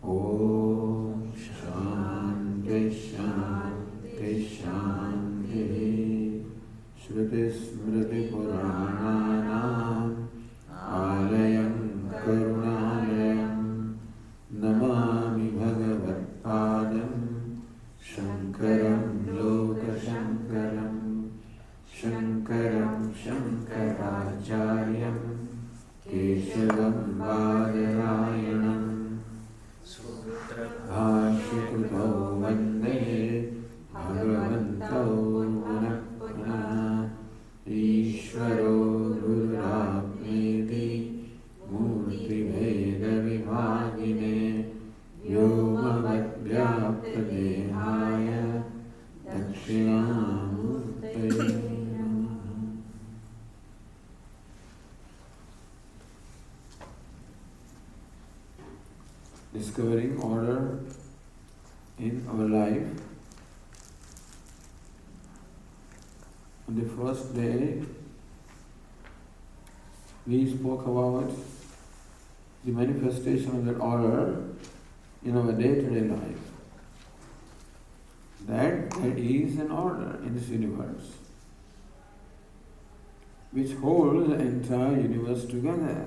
Om Shanti Shanti Shanti. Shruti Smriti Purananam Alayam Karunalayam Namami Bhagavatpadam Shankaram Lokashankaram Shankaram Shankaracharyam Keshavam Badarayanam Bhashikutau Vande Bhagavantau Punah Punah Ishvaro Gururapneti Murti Veda Vibhagine Vyomavad Dehaya Dakshinamurte. Discovering order in our life. On the first day, we spoke about the manifestation of that order in our day-to-day life. That there is an order in this universe which holds the entire universe together.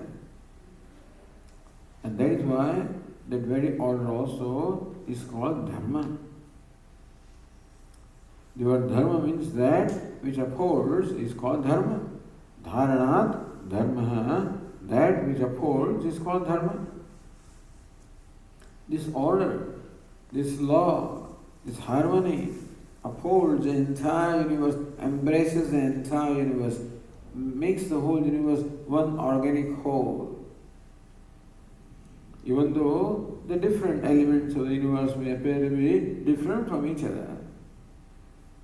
And that is why that very order also is called dharma. The word dharma means that which upholds is called dharma. Dharanat dharma, that which upholds is called dharma. This order, this law, this harmony upholds the entire universe, embraces the entire universe, makes the whole universe one organic whole. Even though the different elements of the universe may appear to be different from each other.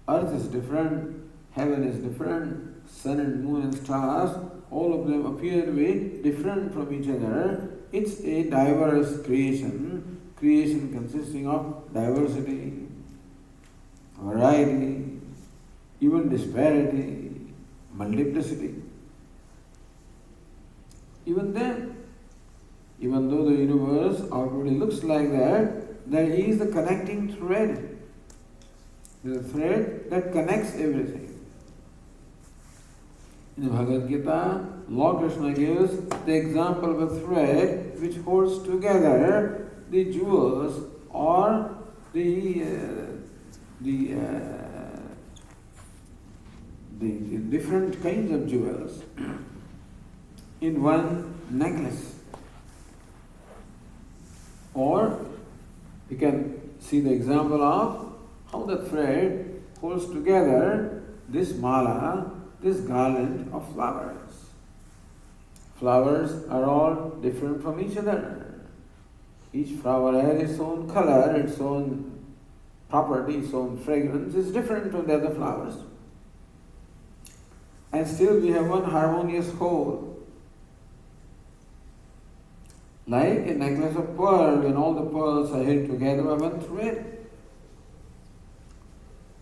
Earth is different, heaven is different, sun and moon and stars, all of them appear to be different from each other. It's a diverse creation, creation consisting of diversity, variety, even disparity, multiplicity. Even then, even though the universe outwardly looks like that, there is the connecting thread. The thread that connects everything. In the Bhagavad Gita, Lord Krishna gives the example of a thread which holds together the jewels or the different kinds of jewels in one necklace. Or you can see the example of how the thread holds together this mala, this garland of flowers. Flowers are all different from each other. Each flower has its own color, its own property, its own fragrance is different from the other flowers. And still we have one harmonious whole. Like a necklace of pearls, when all the pearls are held together by one thread.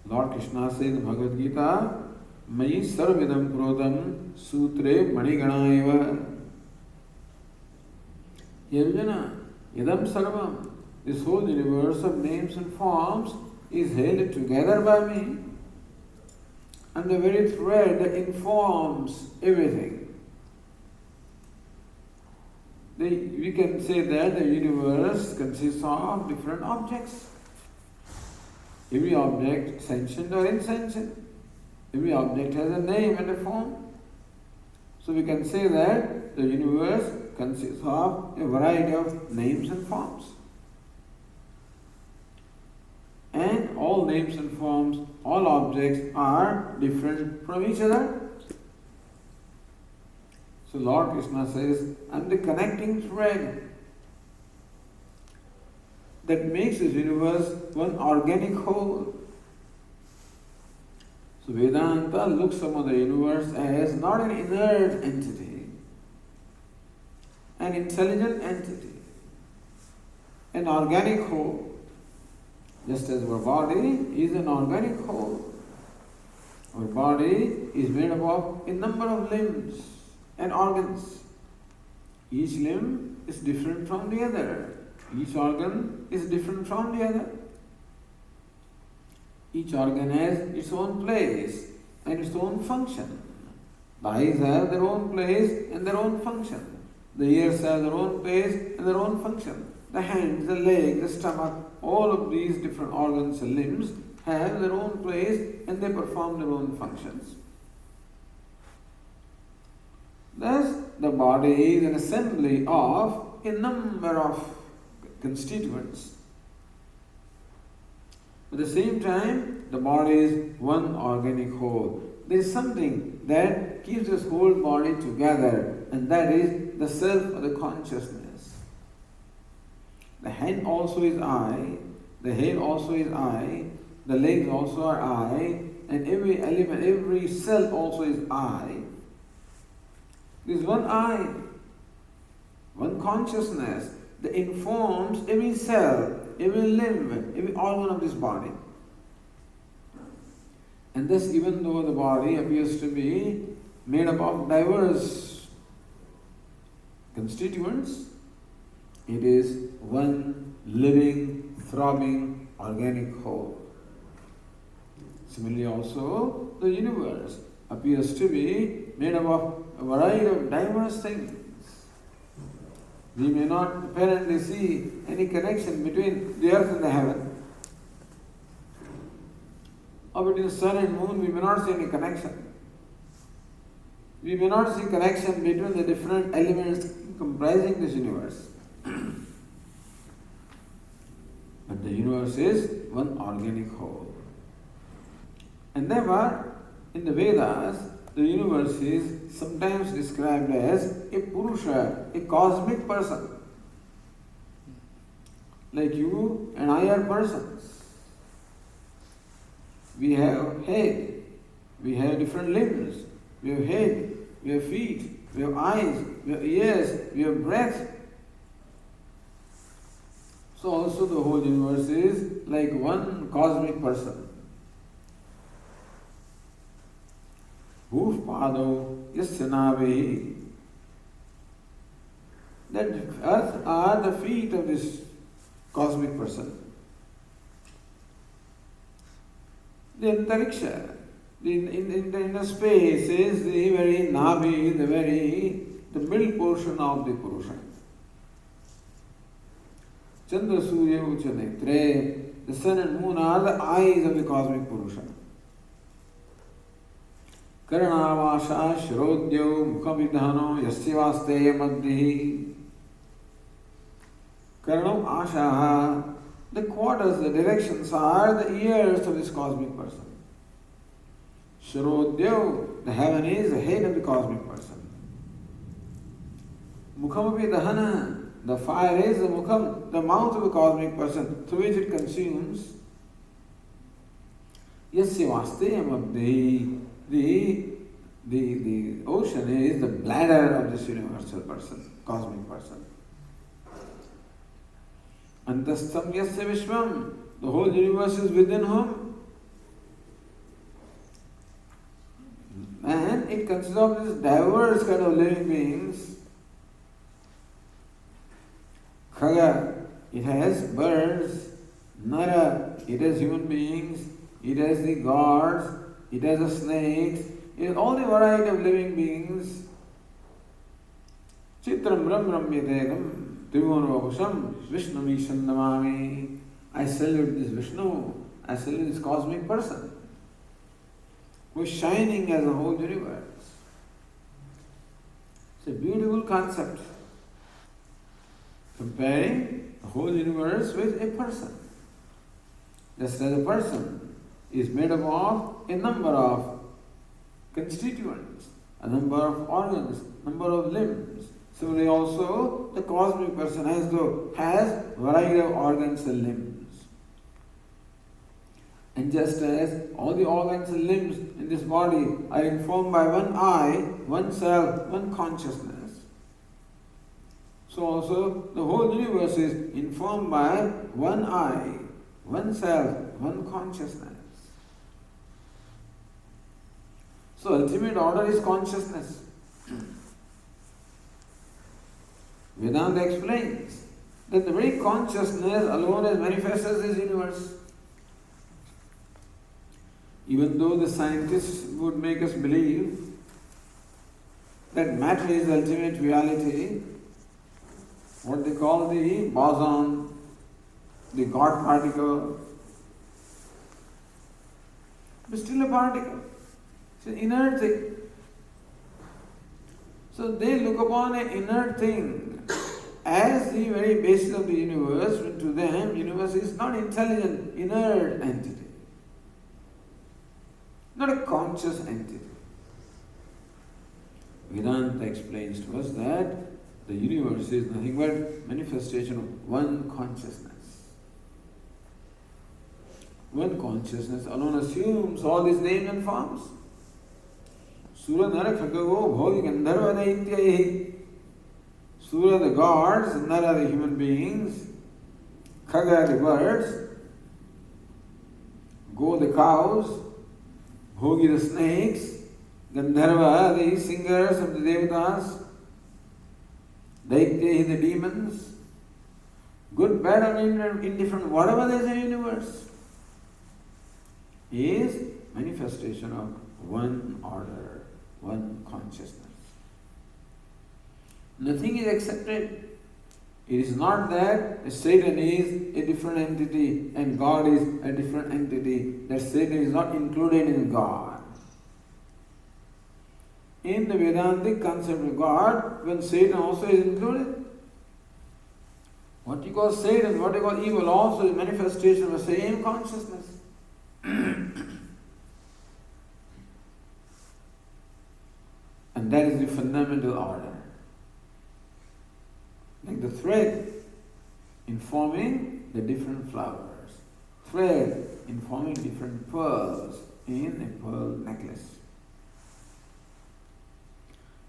Lord Krishna says in Bhagavad Gita, Mayi sarvidam prodam sutre maniganaiva. Yarjuna, idam sarvam, this whole universe of names and forms is held together by me. And the very thread that informs everything. We can say that the universe consists of different objects. Every object sentient or insentient. Every object has a name and a form. So we can say that the universe consists of a variety of names and forms. And all names and forms, all objects are different from each other. So Lord Krishna says, I'm the connecting thread that makes this universe one organic whole. So Vedanta looks upon the universe as not an inert entity, an intelligent entity, an organic whole. Just as our body is an organic whole. Our body is made up of a number of limbs and organs. Each limb is different from the other. Each organ is different from the other. Each organ has its own place and its own function. The eyes have their own place and their own function. The ears have their own place and their own function. The hands, the legs, the stomach, all of these different organs and limbs have their own place and they perform their own functions. Thus, the body is an assembly of a number of constituents. At the same time, the body is one organic whole. There is something that keeps this whole body together, and that is the self or the consciousness. The hand also is I, the head also is I, the legs also are I, and every element, every cell also is I. There is one I, one consciousness that informs every cell, every limb, every organ of this body. And thus, even though the body appears to be made up of diverse constituents, it is one living, throbbing, organic whole. Similarly, also, the universe appears to be made up of a variety of diverse things. We may not apparently see any connection between the earth and the heaven. Or between sun and moon, we may not see any connection. We may not see connection between the different elements comprising this universe. But the universe is one organic whole. And therefore, in the Vedas, the universe is sometimes described as a Purusha, a cosmic person. Like you and I are persons. We have head, we have different limbs, we have head, we have feet, we have eyes, we have ears, we have breath. So also the whole universe is like one cosmic person. Bhuf Pado Yasya Navehi. That earth are the feet of this cosmic person. The Antariksha, in the space is the very Navi, the middle portion of the Purusha. Chandra Surya Ucha Netre, the sun and moon are the eyes of the cosmic Purusha. Karanavasha Shrodyo Mukhavidhano Yasyavasteya Madhi. Karanam Ashaha, the quarters, the directions are the ears of this cosmic person. Shrodyo, the heaven is the head of the cosmic person. Mukhamavidhana, the fire is the mukham, the mouth of the cosmic person through which it consumes. Yasyavasteya Madhi. The ocean is the bladder of this universal person, cosmic person. Antastam yasya vishvam, the whole universe is within whom. And it consists of these diverse kind of living beings. Khaga, it has birds. Nara, it has human beings. It has the gods. It has the snakes, it has all the variety of living beings. Chitram Brahmram Yadegam, Tribhuvanavakusham, Vishnu Mishan Namami. I salute this Vishnu, I salute this cosmic person who is shining as a whole universe. It's a beautiful concept, comparing the whole universe with a person. Just as a person is made up of a number of constituents, a number of organs, number of limbs. Similarly also, the cosmic person has variety of organs and limbs. And just as all the organs and limbs in this body are informed by one I, one self, one consciousness, so also the whole universe is informed by one I, one self, one consciousness. So ultimate order is consciousness. Vedanta explains that the very consciousness alone has manifested this universe. Even though the scientists would make us believe that matter is the ultimate reality, what they call the boson, the God particle, but still a particle. It's an inert thing. So they look upon an inert thing as the very basis of the universe, when to them, universe is not intelligent, inert entity. Not a conscious entity. Vedanta explains to us that the universe is nothing but manifestation of one consciousness. One consciousness alone assumes all these names and forms. Sura Nara Khagago Bhogi Gandharva Daityahi. Sura the gods, Nara the human beings, Khaga the birds, Go the cows, Bhogi the snakes, Gandharva the singers of the Devatas, Daityahi the demons, good, bad or indifferent, whatever there is in the universe, is manifestation of one order, one consciousness. Nothing is accepted. It is not that Satan is a different entity and God is a different entity, that Satan is not included in God. In the Vedantic concept of God, when Satan also is included, what you call Satan, what you call evil also is manifestation of the same consciousness. And that is the fundamental order. Like the thread informing the different flowers, thread informing different pearls in a pearl necklace.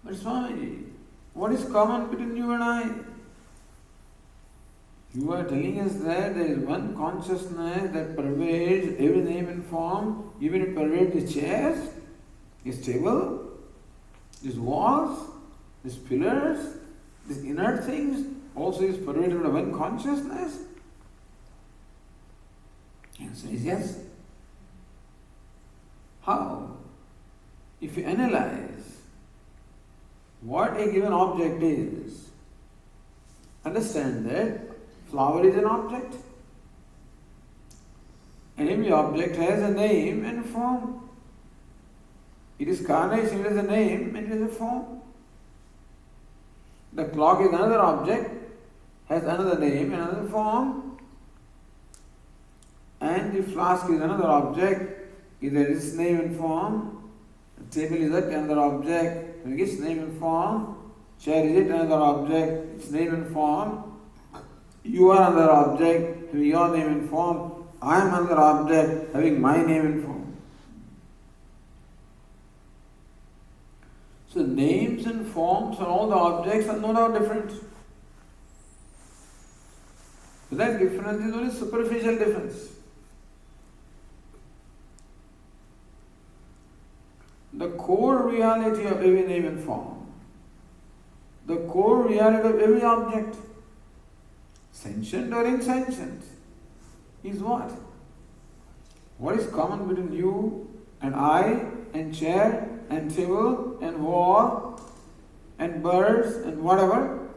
But Swamiji, what is common between you and I? You are telling us that there is one consciousness that pervades every name and form, even it pervades the chairs, this table, these walls, these pillars, these inert things, also is pervaded by one consciousness? The answer is yes. How? If you analyze what a given object is, understand that flower is an object, and every object has a name and a form. It is carnation, it has a name and it has a form. The clock is another object, has another name and another form, and the flask is another object, either its name and form. The table is another object, its name and form. Chair is another object, its name and form. You are another object, having your name and form. I am another object, having my name and form. So names and forms and all the objects are no doubt different. But that difference is only superficial difference. The core reality of every name and form, the core reality of every object, sentient or insentient, is what? What is common between you and I and chair and table and wall and birds and whatever?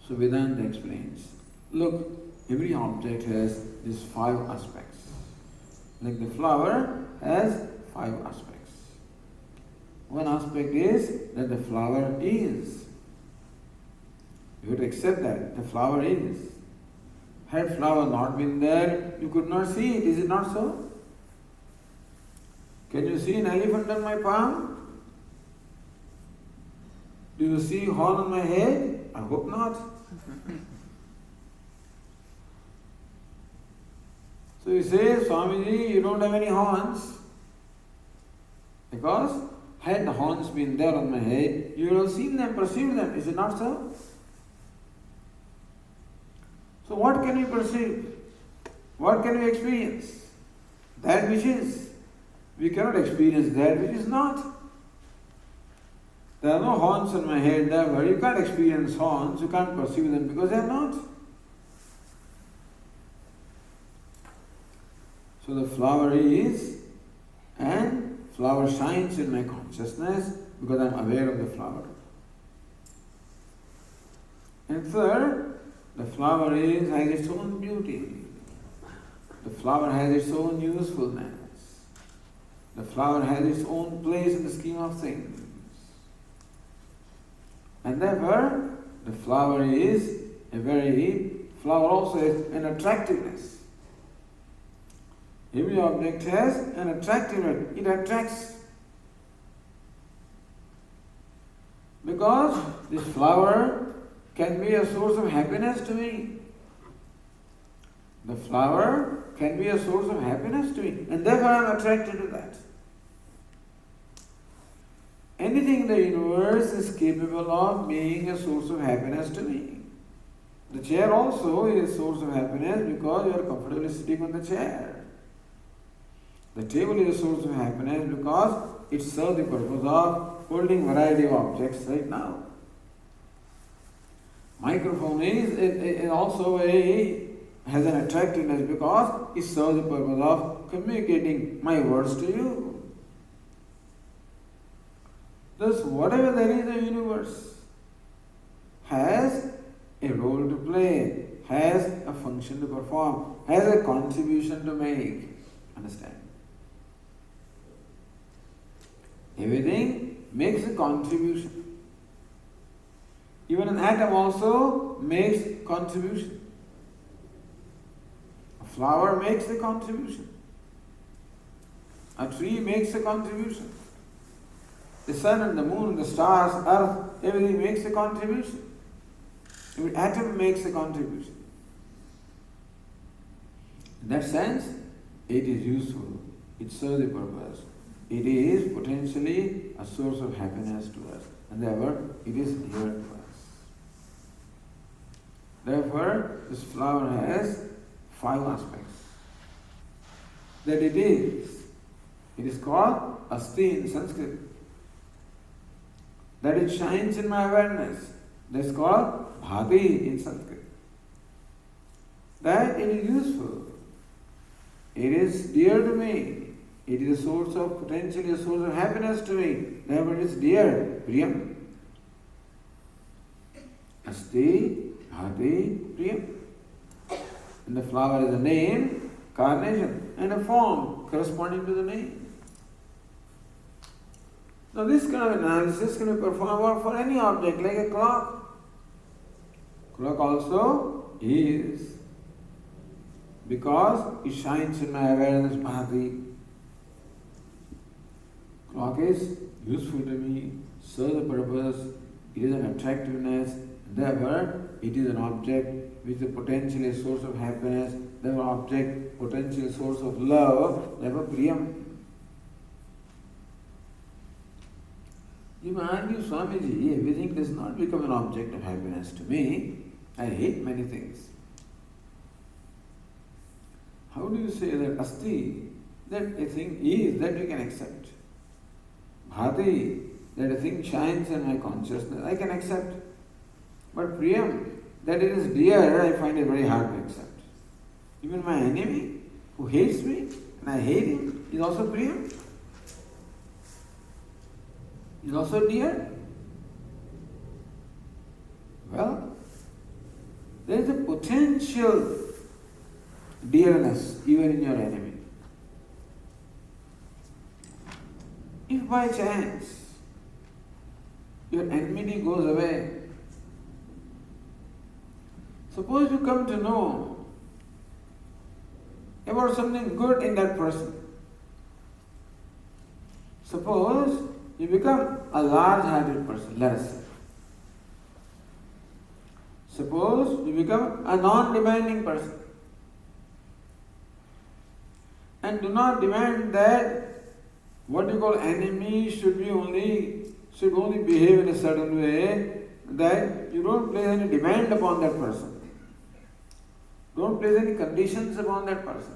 So Vedanta explains, look, every object has these 5 aspects. Like the flower has 5 aspects. One aspect is that the flower is. You have to accept that the flower is. Had flower not been there, you could not see it. Is it not so? Can you see an elephant on my palm? Do you see a horn on my head? I hope not. So you say, Swamiji, you don't have any horns. Because had the horns been there on my head, you would have seen them, perceived them. Is it not so? So what can you perceive? What can you experience? That which is. We cannot experience that which is not. There are no horns on my head, therefore you can't experience horns, you can't perceive them because they are not. So the flower is, and flower shines in my consciousness because I am aware of the flower. And third, the flower has its own beauty. The flower has its own usefulness. The flower has its own place in the scheme of things. And therefore, the flower also has an attractiveness. Every object has an attractiveness. It attracts. Because this flower can be a source of happiness to me. The flower can be a source of happiness to me, and therefore I am attracted to that. Anything in the universe is capable of being a source of happiness to me. The chair also is a source of happiness because you are comfortably sitting on the chair. The table is a source of happiness because it serves the purpose of holding variety of objects right now. Microphone is also has an attractiveness because it serves the purpose of communicating my words to you. Thus, whatever there is in the universe has a role to play, has a function to perform, has a contribution to make. Understand? Everything makes a contribution. Even an atom also makes contribution. A flower makes a contribution. A tree makes a contribution. The sun and the moon, the stars, earth, everything makes a contribution. Every atom makes a contribution. In that sense, it is useful. It serves the purpose. It is potentially a source of happiness to us. And therefore, it is dear to us. Therefore, this flower has 5 aspects. That it is called asti in Sanskrit. That it shines in my awareness. That's called bhati in Sanskrit. That it is useful. It is dear to me. It is potentially a source of happiness to me. Therefore it is dear, priyam. Asti, bhati, priyam. And the flower is a name, carnation, and a form corresponding to the name. Now this kind of analysis can be performed for any object, like a clock. Clock also is, because it shines in my awareness, bhati. Clock is useful to me, serves the purpose, it is an attractiveness, therefore it is an object which is potentially a source of happiness, therefore object potentially a source of love, therefore priyam. You may argue, Swamiji, everything does not become an object of happiness to me. I hate many things. How do you say that asti, that a thing is, that you can accept? Bhati, that a thing shines in my consciousness, I can accept. But priyam, that it is dear, I find it very hard to accept. Even my enemy, who hates me, and I hate him, is also priyam. Is also dear. Well, there is a potential dearness even in your enemy. If by chance your enmity goes away, suppose you come to know about something good in that person. Suppose you become a large-hearted person, let us say. Suppose you become a non-demanding person. And do not demand that what you call enemy should only behave in a certain way, that you don't place any demand upon that person. Don't place any conditions upon that person.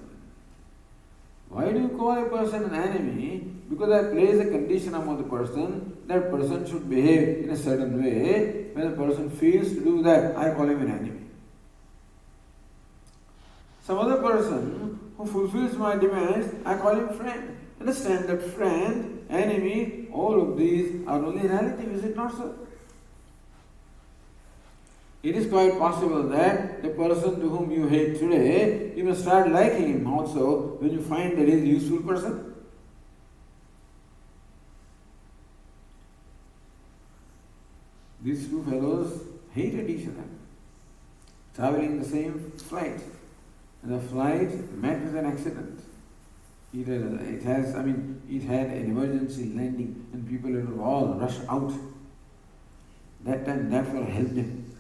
Why do you call a person an enemy? Because I place a condition upon the person, that person should behave in a certain way. When the person fails to do that, I call him an enemy. Some other person who fulfills my demands, I call him friend. Understand that friend, enemy, all of these are only relative, is it not so? It is quite possible that the person to whom you hate today, you may start liking him also when you find that he is a useful person. These two fellows hated each other, traveling the same flight, and the flight met with an accident. It had an emergency landing, and people had all rushed out. That time, that fellow helped him.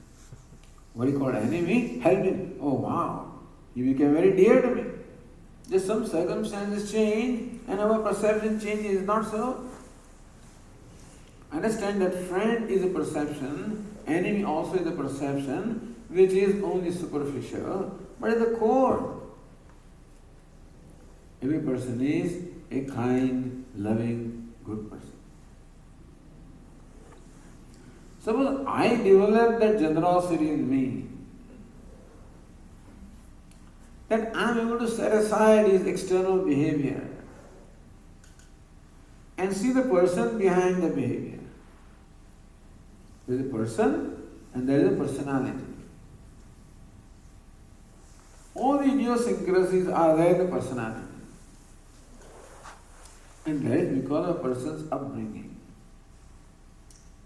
What he called enemy helped him. Oh wow, he became very dear to me. Just some circumstances change, and our perception changes. Not so. Understand that friend is a perception, enemy also is a perception, which is only superficial, but at the core, every person is a kind, loving, good person. Suppose I develop that generosity in me, that I am able to set aside his external behavior and see the person behind the behavior. There is a person and there is a personality. All the idiosyncrasies are there in the personality. And that is because of a person's upbringing.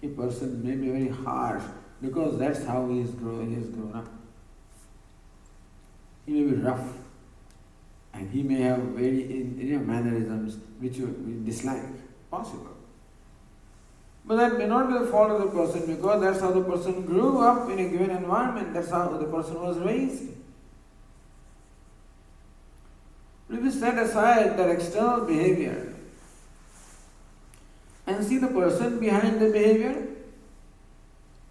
A person may be very harsh because that's how he has grown up. He may be rough and he may have very mannerisms which you dislike. Possible. But that may not be the fault of the person because that's how the person grew up in a given environment. That's how the person was raised. If you set aside that external behavior and see the person behind the behavior,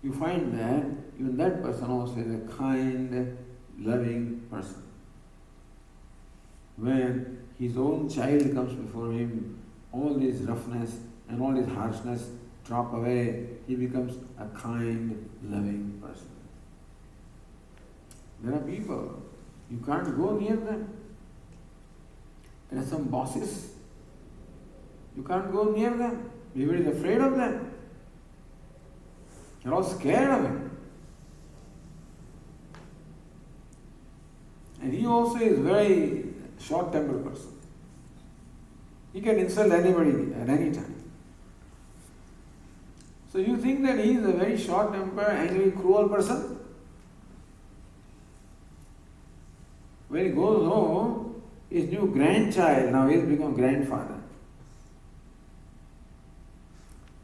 you find that even that person also is a kind, loving person. When his own child comes before him, all this roughness and all this harshness drop away, he becomes a kind, loving person. There are people, you can't go near them. There are some bosses, you can't go near them. Everybody is afraid of them. You're all scared of him. And he also is very short-tempered person. He can insult anybody at any time. So you think that he is a very short-tempered, angry, cruel person? When he goes home, his new grandchild, now he has become grandfather.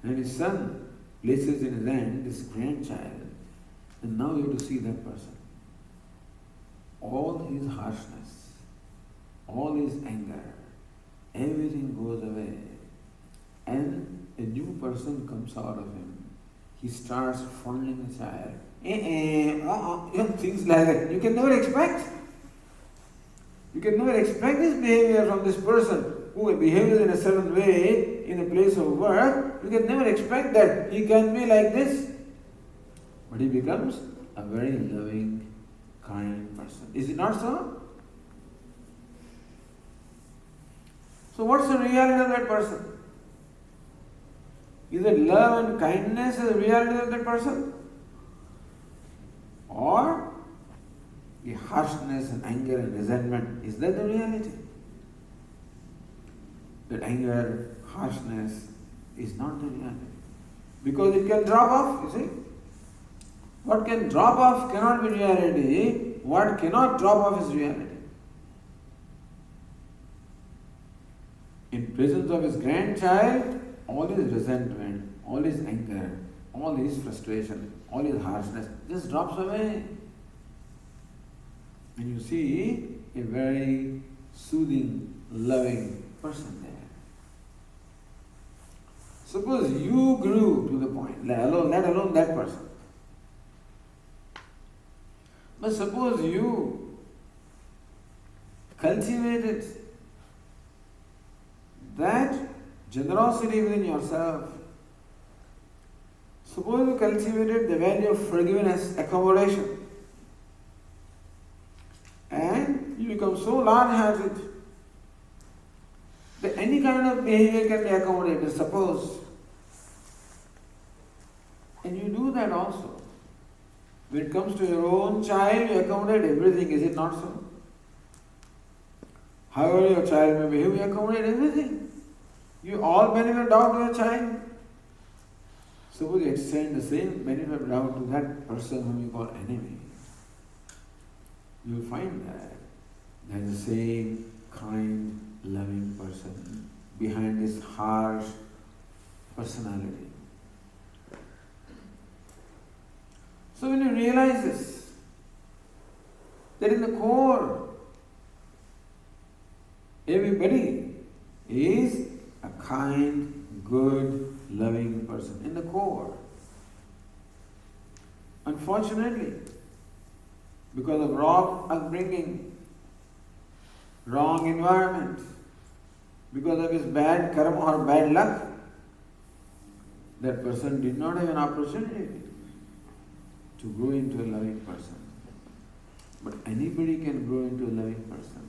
And his son places in his hand this grandchild, and now you have to see that person. All his harshness, all his anger, everything goes away, and a new person comes out of him. He starts fondling the child. Things like that. You can never expect. You can never expect this behavior from this person who behaves in a certain way in a place of work. You can never expect that he can be like this. But he becomes a very loving, kind person. Is it not so? So what's the reality of that person? Is it love and kindness is the reality of that person? Or the harshness and anger and resentment, is that the reality? That anger, harshness is not the reality. Because it can drop off, you see. What can drop off cannot be reality. What cannot drop off is reality. In presence of his grandchild, all his resentment, all his anger, all his frustration, all his harshness just drops away. And you see a very soothing, loving person there. Suppose you grew to the point, let alone that person. But suppose you cultivated that generosity within yourself. Suppose you cultivated the value of forgiveness, accommodation, and you become so large-hearted that any kind of behavior can be accommodated, suppose. And you do that also. When it comes to your own child, you accommodate everything, is it not so? However your child may behave, you accommodate everything. You all benefit of doubt to your child. Suppose you extend the same benefit of doubt to that person whom you call enemy. You will find that there is the same kind, loving person behind this harsh personality. So when you realize this, that in the core, everybody is a kind, good, loving person. In the core. Unfortunately, because of wrong upbringing, wrong environment, because of his bad karma or bad luck, that person did not have an opportunity to grow into a loving person. But anybody can grow into a loving person,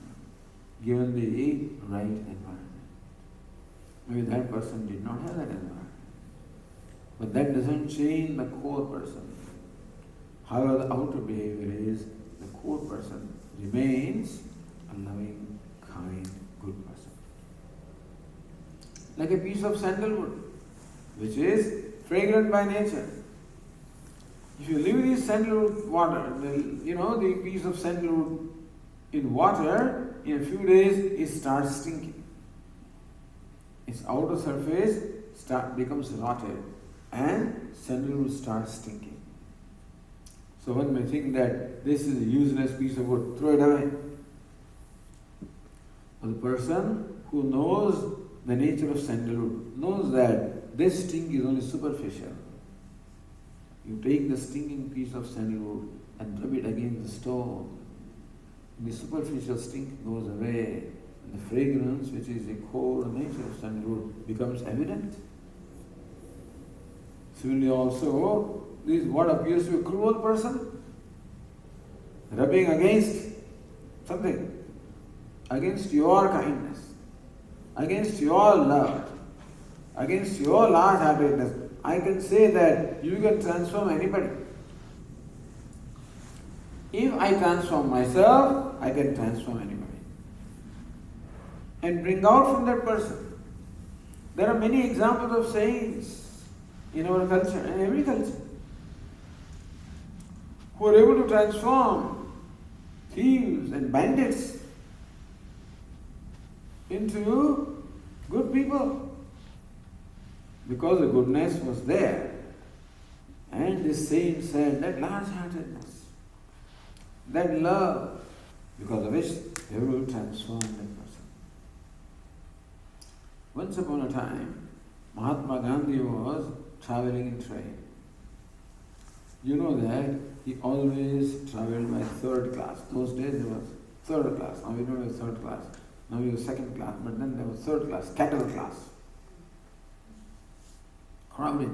given the right environment. Maybe that person did not have that environment. But that doesn't change the core person. However, the outer behavior is, the core person remains a loving, kind, good person. Like a piece of sandalwood, which is fragrant by nature. If you leave this sandalwood water, the piece of sandalwood in water, in a few days it starts stinking. Its outer surface becomes rotted and sandalwood starts stinking. So one may think that this is a useless piece of wood, throw it away. But the person who knows the nature of sandalwood knows that this stink is only superficial. You take the stinking piece of sandalwood and rub it against the stone. The superficial stink goes away. And the fragrance, which is the core nature of sandalwood, becomes evident. Similarly also, this is what appears to be a cruel person, rubbing against something, against your kindness, against your love, against your large-heartedness. I can say that you can transform anybody. If I transform myself, I can transform anybody. And bring out from that person. There are many examples of saints in our culture and every culture who are able to transform thieves and bandits into good people. Because the goodness was there. And this saint said that large-heartedness, that love, because of which they will transform that person. Once upon a time, Mahatma Gandhi was traveling in train. You know that he always traveled by third class. Those days there was third class. Now we don't have third class. Now we have second class. But then there was third class, cattle class. Crowded.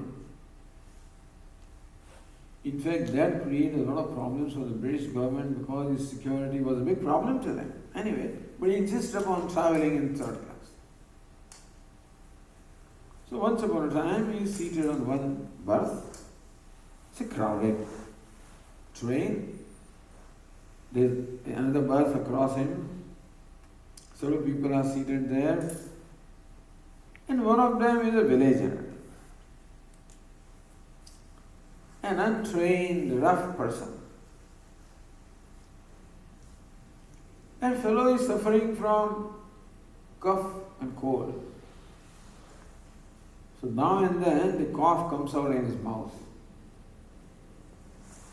In fact, that created a lot of problems for the British government because his security was a big problem to them. Anyway, but he insisted upon traveling in third class. So once upon a time, he is seated on one berth. It's a crowded train. There's another berth across him. Several people are seated there. And one of them is a villager. An untrained, rough person. And fellow is suffering from cough and cold. So now and then the cough comes out in his mouth.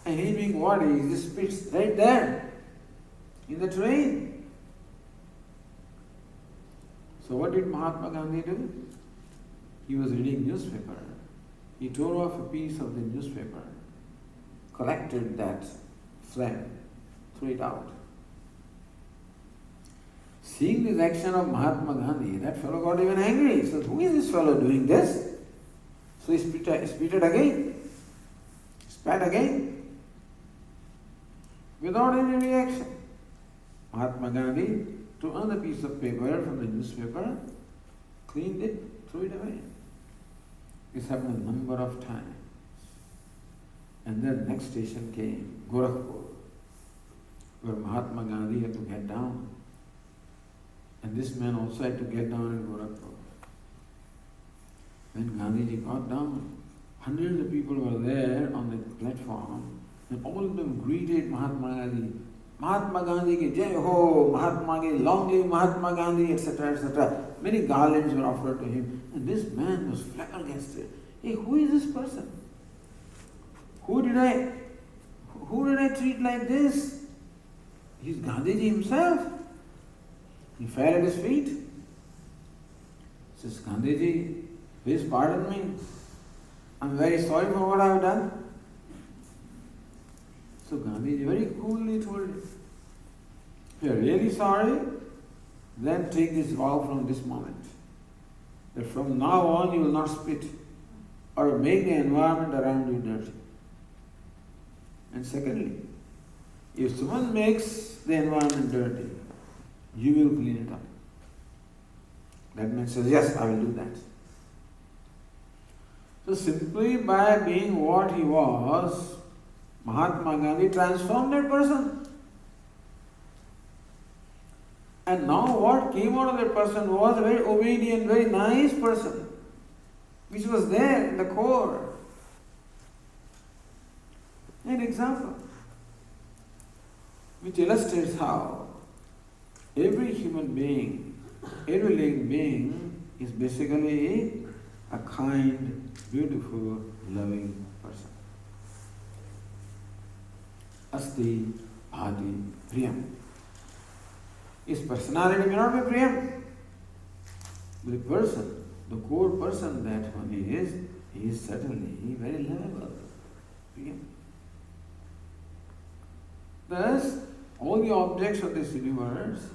And he being what? He just spits right there in the train. So what did Mahatma Gandhi do? He was reading newspaper. He tore off a piece of the newspaper, collected that phlegm, threw it out. Seeing this action of Mahatma Gandhi, that fellow got even angry. He said, who is this fellow doing this? So he spitted again, spat again, without any reaction. Mahatma Gandhi took another piece of paper from the newspaper, cleaned it, threw it away. This happened a number of times. And then next station came, Gorakhpur, where Mahatma Gandhi had to get down. And this man also had to get down in Gorakhpur. When Gandhiji got down, hundreds of people were there on the platform, and all of them greeted Mahatma Gandhi. Mahatma Gandhi ki jai ho, Mahatma ki long live Mahatma Gandhi, etc., etc. Many garlands were offered to him, and this man was flabbergasted. Hey, who is this person? Who did I treat like this? He's Gandhiji himself. He fell at his feet. He says, Gandhiji, please pardon me. I'm very sorry for what I have done. So Gandhiji very coolly told him, if you are really sorry, then take this vow from this moment, that from now on you will not spit or make the environment around you dirty. And secondly, if someone makes the environment dirty, you will clean it up. That man says, yes, I will do that. So simply by being what he was, Mahatma Gandhi transformed that person. And now what came out of that person was a very obedient, very nice person, which was there in the core. An example which illustrates how every human being, every living being is basically a kind, beautiful, loving person. Asti bhati priyam. His personality may not be priyam, but the person, the core person that one is, he is certainly very lovable. Priyam. Thus, all the objects of this universe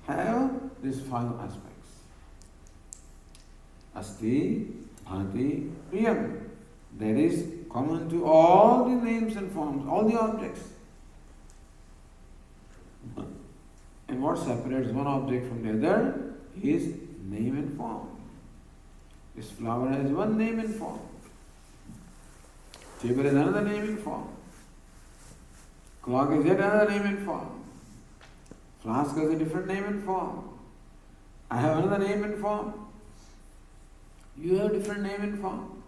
have these 5 aspects. Asti, bhati, priyam. That is common to all the names and forms, all the objects. And what separates one object from the other is name and form. This flower has one name and form. Table has another name and form. Clock is yet another name and form. Flask has a different name and form. I have another name and form. You have a different name and form.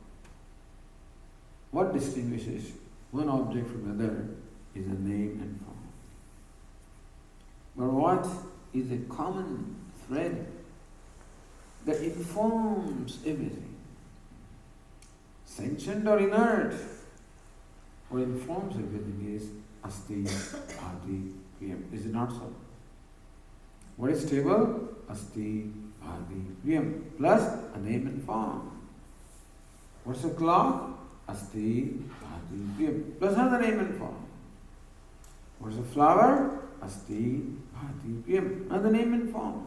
What distinguishes one object from another is a name and form. But what is a common thread that informs everything? Sentient or inert, what informs everything is Asti, Bhati, Priyam. Is it not so? What is stable? Asti, Bhati, Priyam. Plus a name and form. What's a clock? Asti, Bhati, Priyam. Plus another name and form. What's a flower? Asti, Bhati, Priyam. Another name and form.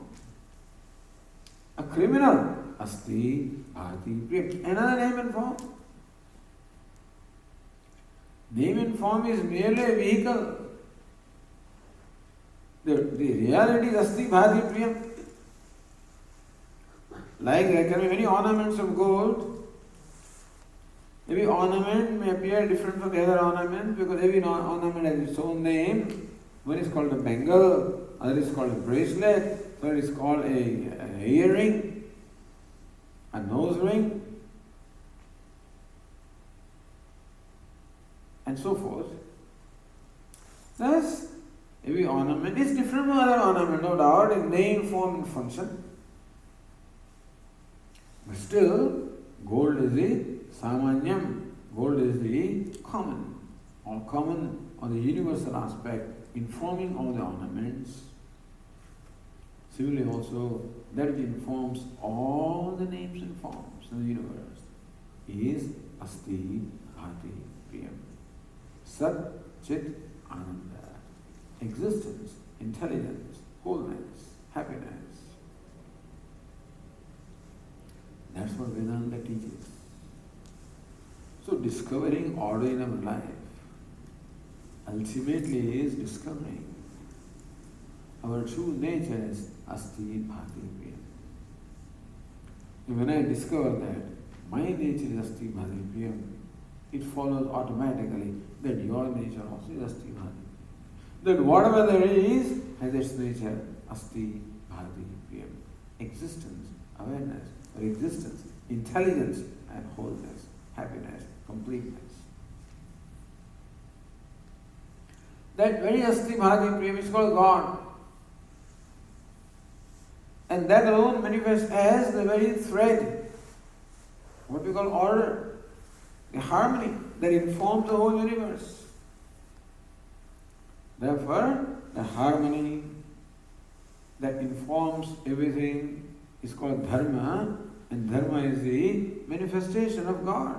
A criminal? Asti, Bhati, Priyam. Another name and form. Name and form is merely a vehicle. The reality is Asti, Bhati, Priyam. Like there can be many ornaments of gold. Every ornament may appear different from the other ornament because every ornament has its own name. One is called a bangle, other is called a bracelet, third is called a earring, a nose ring, and so forth. Thus, every ornament is different from other ornament, no doubt, in name, form, and function. But still, gold is the samanyam, gold is the common, or the universal aspect, informing all the ornaments. Similarly also, that which informs all the names and forms in the universe is Asti, Bhati, Priyam. Sat, Chit, Ananda. Existence, intelligence, wholeness, happiness. That's what Vedanta teaches. So discovering order in our life ultimately is discovering our true nature is Asti Bhati Priyam. And when I discover that my nature is Asti Bhati Priyam, it follows automatically that your nature also is Asti Bhati. That whatever there is has its nature Asti Bhati Priyam. Existence, awareness, or existence, intelligence and wholeness, happiness, completeness. That very Asti Bhati Priyam is called God. And that alone manifests as the very thread, what we call order, the harmony that informs the whole universe. Therefore, the harmony that informs everything is called dharma, and dharma is the manifestation of God.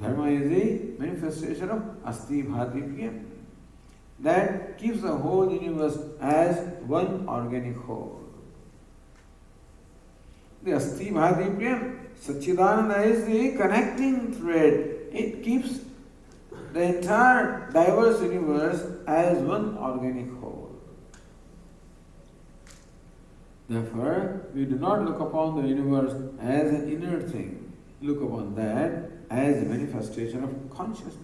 Dharma is the manifestation of Asti Bhati Priyam. That keeps the whole universe as one organic whole. The Asti Bhati Priyam, Satchidananda is the connecting thread. It keeps the entire diverse universe as one organic whole. Therefore, we do not look upon the universe as an inner thing. Look upon that as a manifestation of consciousness.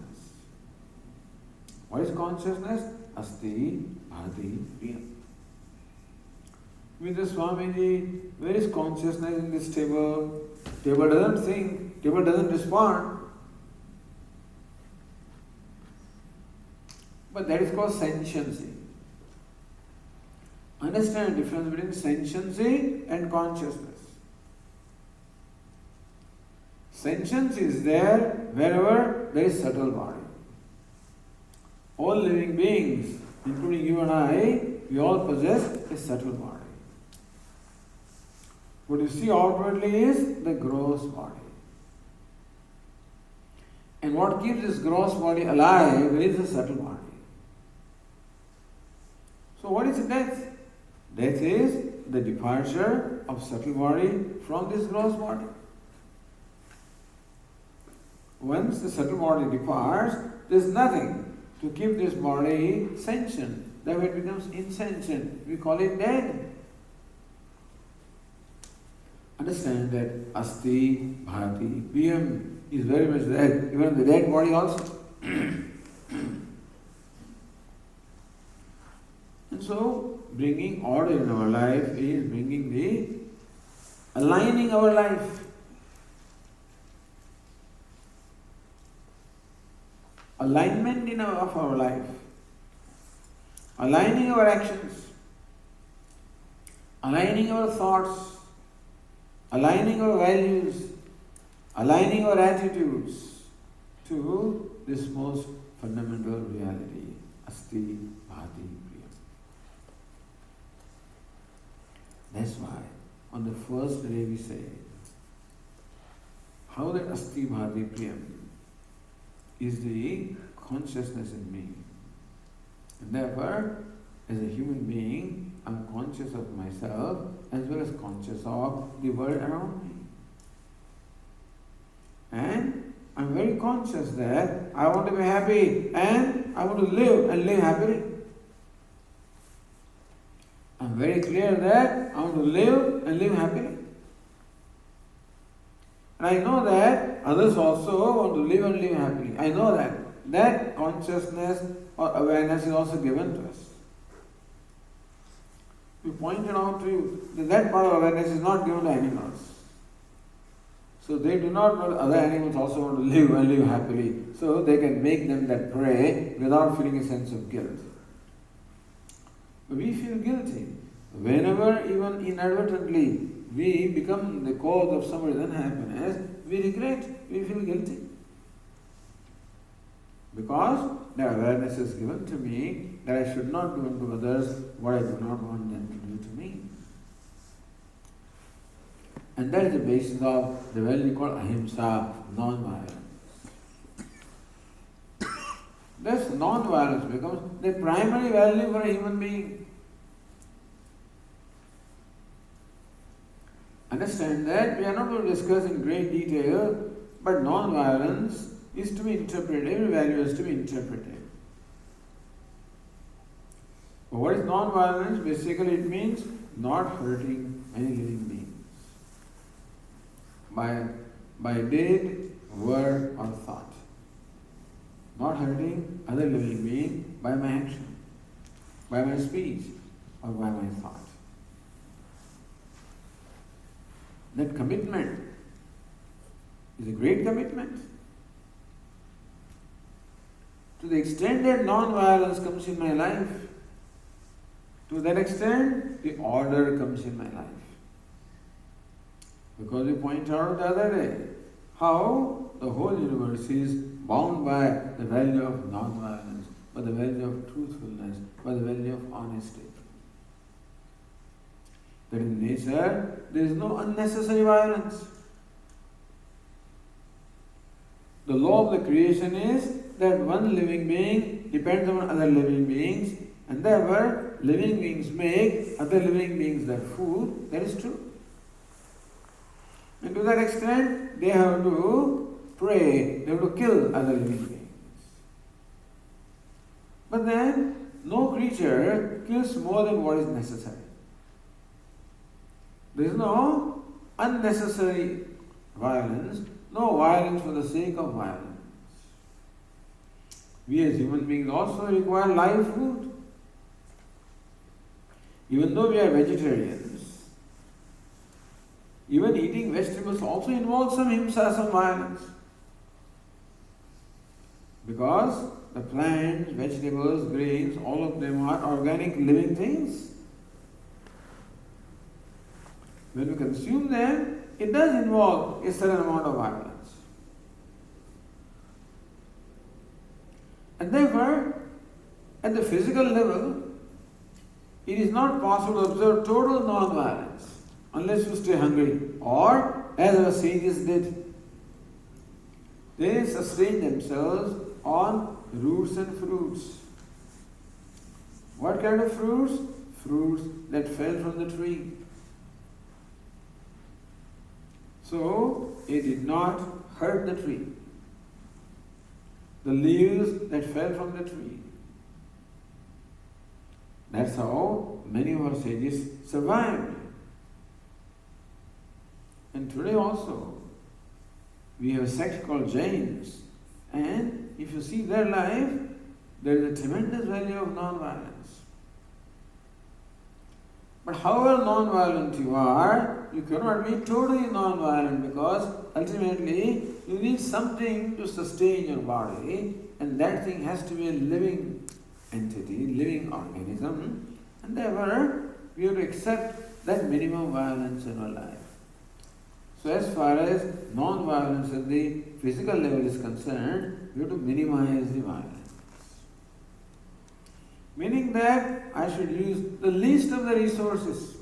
What is consciousness? Asti Bhati Priyam. With the Swamiji, where is consciousness in this table? Table doesn't think, table doesn't respond. But that is called sentiency. Understand the difference between sentiency and consciousness. Sentience is there wherever there is subtle body. All living beings, including you and I, we all possess a subtle body. What you see outwardly is the gross body. And what keeps this gross body alive is the subtle body. So what is death? Death is the departure of subtle body from this gross body. Once the subtle body departs, there is nothing to keep this body sentient. Therefore it becomes insentient. We call it dead. Understand that Asti Bhati Priyam is very much there, even the dead body also. And so, bringing order in our life is bringing aligning our life. Alignment of our life. Aligning our actions. Aligning our thoughts. Aligning our values. Aligning our attitudes to this most fundamental reality, Asti Bhati Priyam. That's why on the first day we say, how that Asti Bhati Priyam is the consciousness in me. And therefore, as a human being, I'm conscious of myself as well as conscious of the world around me. And I'm very conscious that I want to be happy and I want to live and live happily. I'm very clear that I want to live and live happily. And I know that others also want to live and live happily. I know that. That consciousness or awareness is also given to us. We pointed out to you that that part of awareness is not given to animals. So they do not know that other animals also want to live and live happily. So they can make them that prey without feeling a sense of guilt. But we feel guilty. Whenever, even inadvertently, we become the cause of somebody's unhappiness, we regret, we feel guilty. Because the awareness is given to me that I should not do unto others what I do not want them to do to me. And that is the basis of the value called ahimsa, non-violence. This non-violence becomes the primary value for a human being. Understand that we are not going to discuss in great detail, but non-violence is to be interpreted, every value is to be interpreted. But what is non-violence? Basically it means not hurting any living beings by deed, word or thought. Not hurting other living being by my action, by my speech or by my thought. That commitment is a great commitment. To the extent that non-violence comes in my life, to that extent the order comes in my life. Because we point out the other day how the whole universe is bound by the value of non-violence, by the value of truthfulness, by the value of honesty. That in nature there is no unnecessary violence. The law of the creation is that one living being depends on other living beings, and therefore living beings make other living beings their food. That is true. And to that extent, they have to prey, they have to kill other living beings. But then, no creature kills more than what is necessary. There is no unnecessary violence, no violence for the sake of violence. We as human beings also require live food. Even though we are vegetarians, even eating vegetables also involves some himsa, some violence. Because the plants, vegetables, grains, all of them are organic living things. When we consume them, it does involve a certain amount of violence. And therefore, at the physical level, it is not possible to observe total non-violence unless you stay hungry, or as our sages did. They sustain themselves on roots and fruits. What kind of fruits? Fruits that fell from the tree. So, it did not hurt the tree. The leaves that fell from the tree. That's how many of our sages survived. And today also, we have a sect called Jains. And if you see their life, there is a tremendous value of non-violence. But however non-violent you are, you cannot be totally non-violent, because ultimately you need something to sustain your body, and that thing has to be a living entity, living organism, and therefore we have to accept that minimum violence in our life. So as far as non-violence at the physical level is concerned, we have to minimize the violence. Meaning that I should use the least of the resources.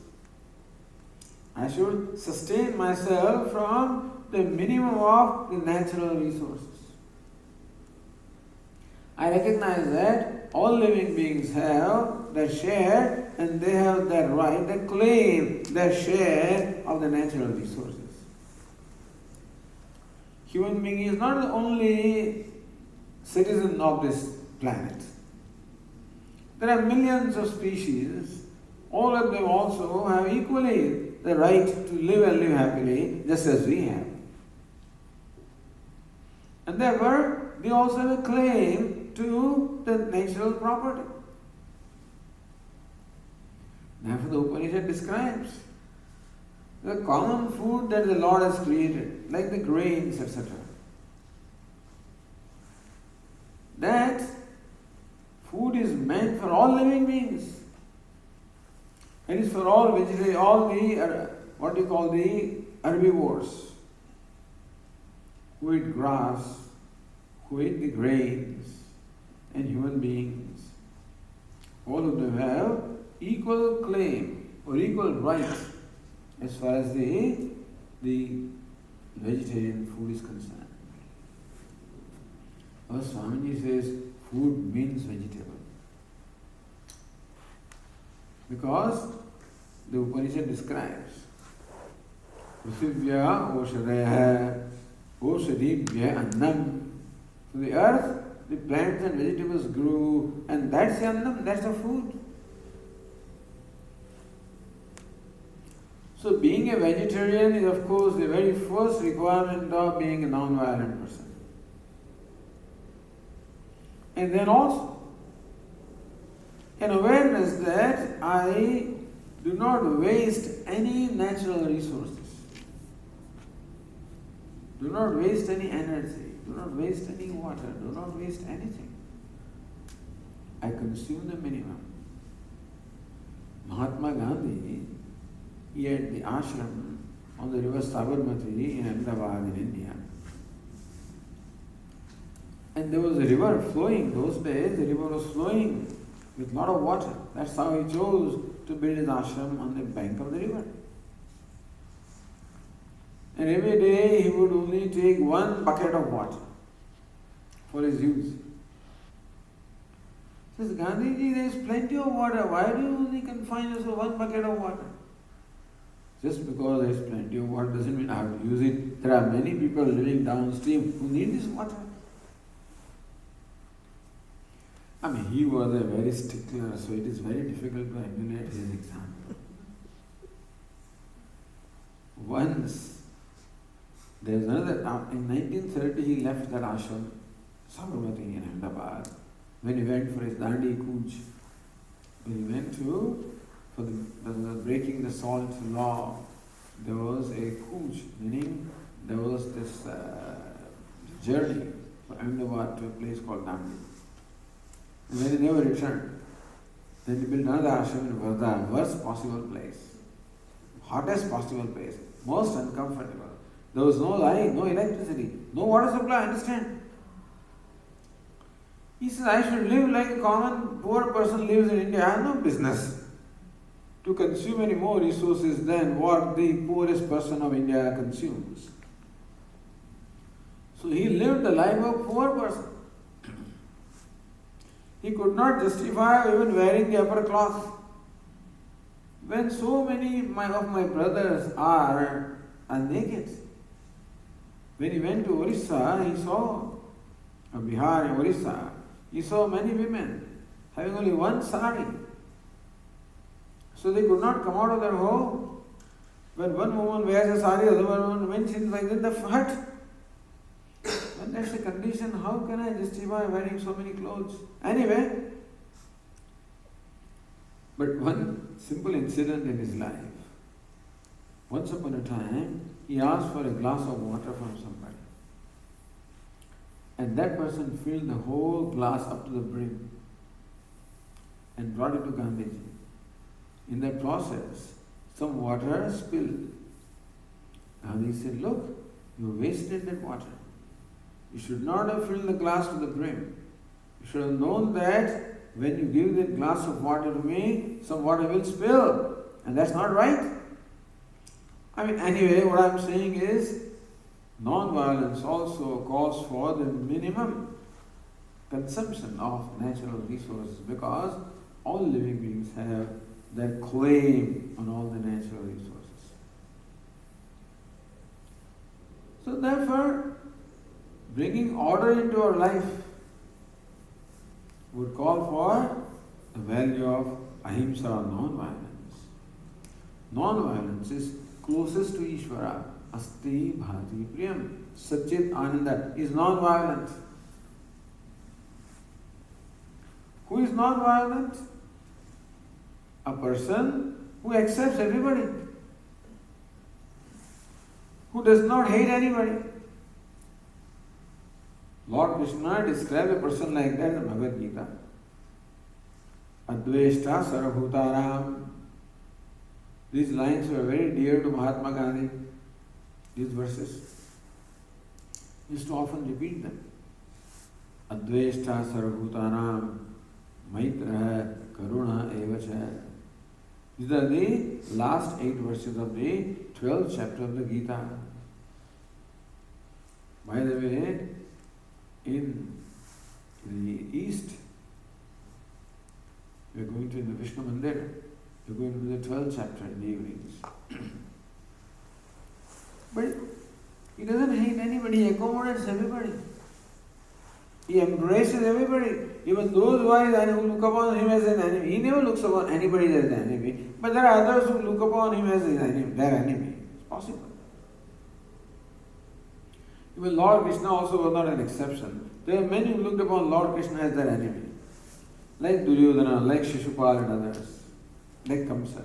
I should sustain myself from the minimum of the natural resources. I recognize that all living beings have their share, and they have their right, they claim their share of the natural resources. Human being is not the only citizen of this planet. There are millions of species. All of them also have equally the right to live and live happily, just as we have. And therefore, they also have a claim to the natural property. Therefore, the Upanishad describes the common food that the Lord has created, like the grains, etc. That food is meant for all living beings. It is for all vegetarians, all the, what you call the herbivores, who eat grass, who eat the grains, and human beings. All of them have equal claim or equal right as far as the vegetarian food is concerned. Our Swamiji says food means vegetable. Because the Upanishad describes Prithivya Oshadaya Oshadibhya Annam. So the earth, the plants and vegetables grew, and that's the annam, that's the food. So being a vegetarian is of course the very first requirement of being a non-violent person. And then also an awareness that I do not waste any natural resources. Do not waste any energy. Do not waste any water. Do not waste anything. I consume the minimum. Mahatma Gandhi, he had the ashram on the river Sabarmati in Ahmedabad in India. And there was a river flowing. Those days the river was flowing with a lot of water. That's how he chose to build his ashram on the bank of the river. And every day he would only take one bucket of water for his use. Says Gandhiji, there is plenty of water. Why do you only confine yourself to one bucket of water? Just because there is plenty of water doesn't mean I have to use it. There are many people living downstream who need this water. I mean, he was a very stickler, so it is very difficult to emulate his example. Once, there was another, in 1930 he left that ashram, Sabarmati in Ahmedabad, when he went for his Dandi Kuj. When he went for the breaking the salt law, there was a Kuj, meaning there was this journey from Ahmedabad to a place called Dandi. And when he never returned, then he built another ashram in Varda, worst possible place, hottest possible place, most uncomfortable. There was no light, no electricity, no water supply, understand? He says, I should live like a common poor person lives in India. I have no business to consume any more resources than what the poorest person of India consumes. So he lived the life of a poor person. He could not justify even wearing the upper cloth. When so many of my brothers are naked. When he went to Orissa, he saw, Bihar and Orissa, he saw many women having only one sari. So they could not come out of their home. When one woman wears a sari, the other woman went inside the hut. When that's the condition, how can I justify wearing so many clothes? Anyway, but one simple incident in his life. Once upon a time, he asked for a glass of water from somebody. And that person filled the whole glass up to the brim and brought it to Gandhiji. In that process, some water spilled. Gandhi said, look, you wasted that water. You should not have filled the glass to the brim. You should have known that when you give that glass of water to me, some water will spill. And that's not right. I mean, anyway, what I'm saying is, non-violence also calls for the minimum consumption of natural resources because all living beings have their claim on all the natural resources. So therefore, bringing order into our life would call for the value of ahimsa or non-violence. Non-violence is closest to Ishvara. Asti bhati priyam. Satchit ananda is non-violent. Who is non-violent? A person who accepts everybody, who does not hate anybody. Lord Krishna describes a person like that in the Bhagavad Gita. Adveshta sarvabhutaram. These lines were very dear to Mahatma Gandhi. These verses. He used to often repeat them. Adveshta sarvabhutaram. Maitra karuna evacha. These are the last 8 verses of the 12th chapter of the Gita. By the way, in the east, we are going to the Vishnu Mandir. We are going to the 12th chapter in the evenings. But he doesn't hate anybody, he accommodates everybody. He embraces everybody, even those who are who look upon him as an enemy. He never looks upon anybody as an enemy, but there are others who look upon him as their enemy. It's possible. Even Lord Krishna also was not an exception. There are many who looked upon Lord Krishna as their enemy, like Duryodhana, like Shishupal and others, like Kamsa.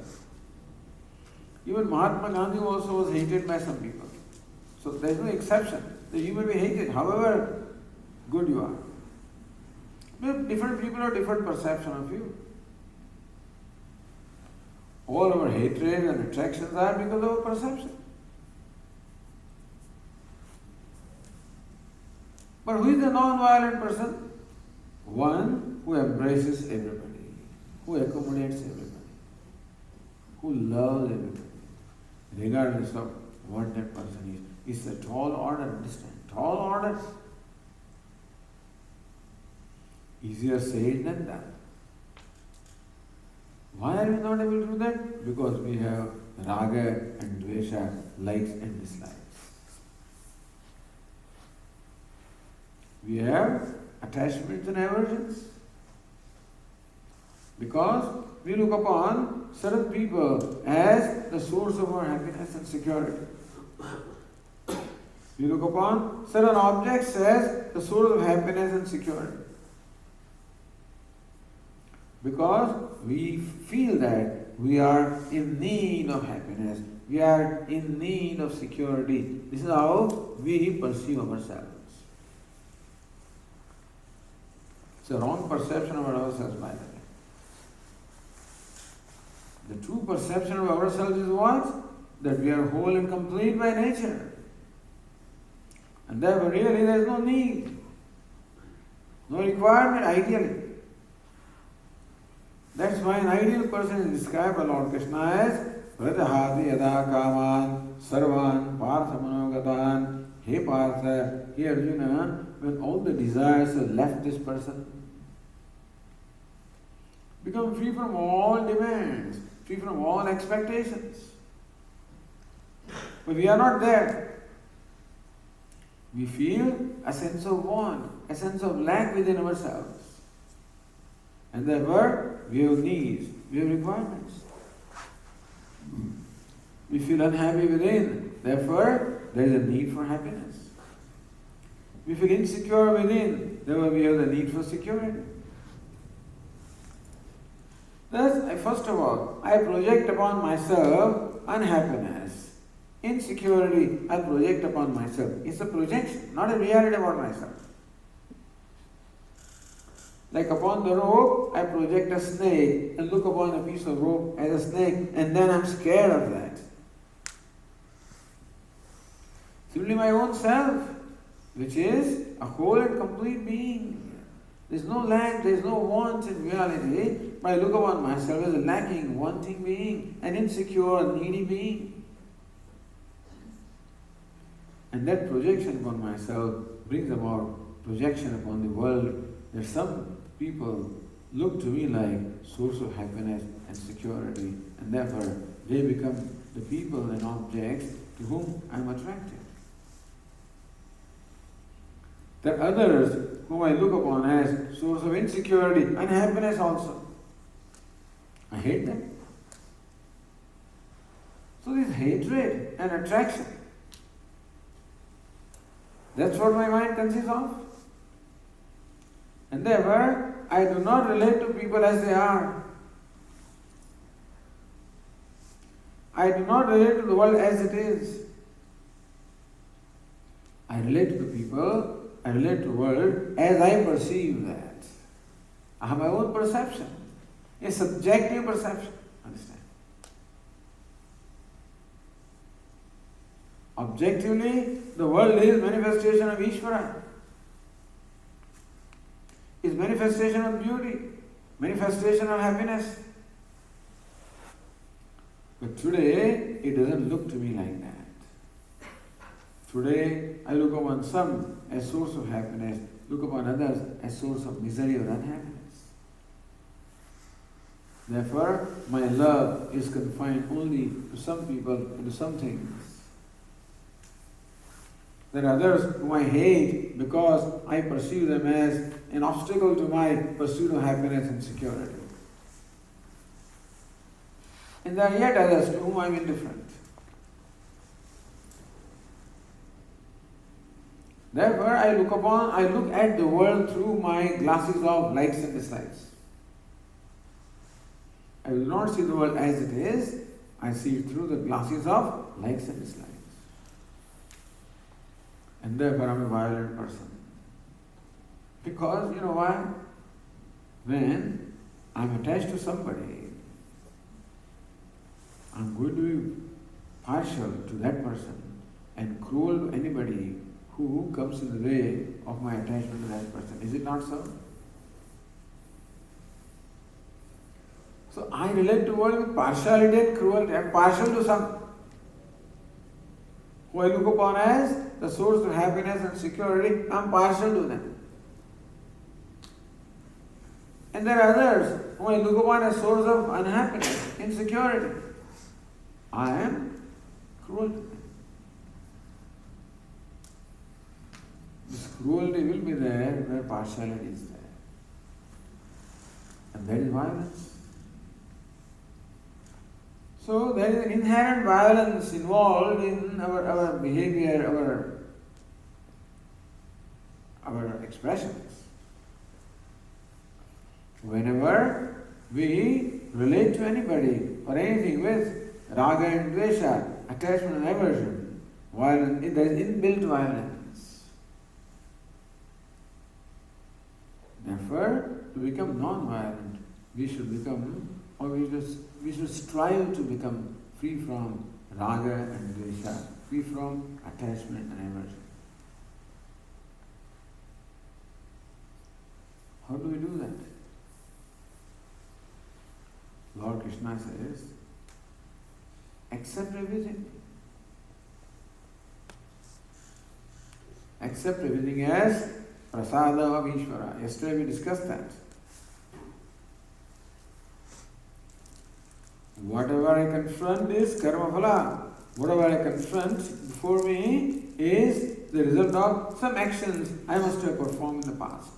Even Mahatma Gandhi also was hated by some people. So there is no exception that you may be hated, however good you are. But different people have different perception of you. All our hatred and attractions are because of our perception. But who is the non-violent person? One who embraces everybody, who accommodates everybody, who loves everybody, regardless of what that person is. It's a tall order, understand? Tall order. Easier said than done. Why are we not able to do that? Because we have raga and dvesha, likes and dislikes. We have attachments and aversions. Because we look upon certain people as the source of our happiness and security. We look upon certain objects as the source of happiness and security. Because we feel that we are in need of happiness, we are in need of security. This is how we perceive ourselves. It's a wrong perception of ourselves, by the way. The true perception of ourselves is what? That we are whole and complete by nature. And therefore really there is no need, no requirement ideally. That's why an ideal person is described by Lord Krishna as Vrajahati yada kaman sarvan partha manogatan. Hey Partha, hey Arjuna, when all the desires have left this person, become free from all demands, free from all expectations. But we are not there. We feel a sense of want, a sense of lack within ourselves. And therefore, we have needs, we have requirements. We feel unhappy within, therefore, there is a need for happiness. We feel insecure within, therefore, we have the need for security. Thus, first of all, I project upon myself unhappiness. Insecurity, I project upon myself. It's a projection, not a reality about myself. Like upon the rope, I project a snake and look upon a piece of rope as a snake, and then I'm scared of that. Simply my own self, which is a whole and complete being. There's no lack, there's no want in reality, but I look upon myself as a lacking, wanting being, an insecure, needy being. And that projection upon myself brings about projection upon the world. That some people look to me like source of happiness and security, and therefore they become the people and objects to whom I am attracted. There are others whom I look upon as source of insecurity and happiness also. I hate them. So this hatred and attraction, that's what my mind consists of. And therefore, I do not relate to people as they are. I do not relate to the world as it is. I relate to the people, I relate to the world as I perceive that. I have my own perception, a subjective perception. Understand? Objectively, the world is manifestation of Ishvara. Is manifestation of beauty, manifestation of happiness. But today, it doesn't look to me like that. Today, I look upon some as source of happiness, look upon others as source of misery or unhappiness. Therefore, my love is confined only to some people and to some things. There are others whom I hate because I perceive them as an obstacle to my pursuit of happiness and security. And there are yet others to whom I am indifferent. Therefore, I look at the world through my glasses of likes and dislikes. I will not see the world as it is, I see it through the glasses of likes and dislikes. And therefore, I am a violent person. Because, you know why? When I am attached to somebody, I am going to be partial to that person and cruel to anybody who comes in the way of my attachment to that person. Is it not so? So I relate to the world with partiality and cruelty. I am partial to some who I look upon as the source of happiness and security. I am partial to them. And there are others who I look upon as source of unhappiness, insecurity. I am cruel to them. This cruelty will be there where partiality is there. And that is violence. So there is an inherent violence involved in our behavior, our expressions. Whenever we relate to anybody or anything with raga and dvesha, attachment and aversion, violence, there is inbuilt violence. Therefore, to become non-violent, we should strive to become free from raga and dvesha, free from attachment and aversion. How do we do that? Lord Krishna says, accept everything. Accept everything as prasada of Ishvara. Yesterday we discussed that. Whatever I confront is karma phala. Whatever I confront before me is the result of some actions I must have performed in the past.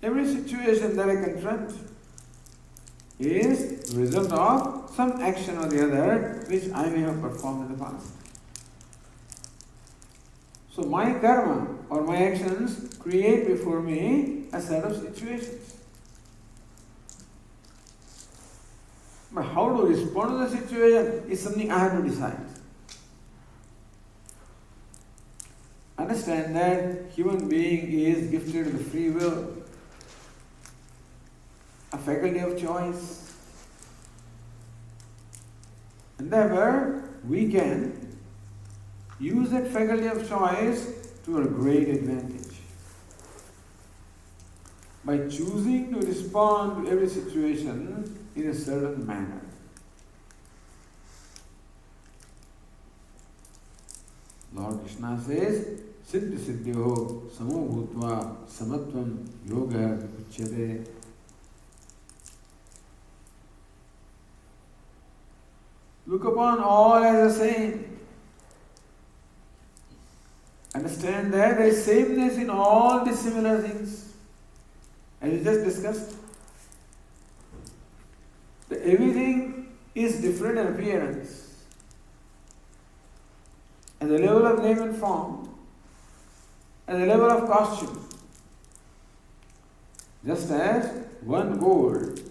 Every situation that I confront is the result of some action or the other which I may have performed in the past. So my karma or my actions create before me a set of situations. But how to respond to the situation is something I have to decide. Understand that human being is gifted with free will, a faculty of choice. And therefore, we can use that faculty of choice to our great advantage. By choosing to respond to every situation in a certain manner. Lord Krishna says, Siddhi Siddhyo Samo Bhutva Samatvam Yoga Uchyate. Look upon all as the same. Understand that there is sameness in all dissimilar things. As we just discussed. That everything is different in appearance. At the level of name and form, at the level of costume. Just as one gold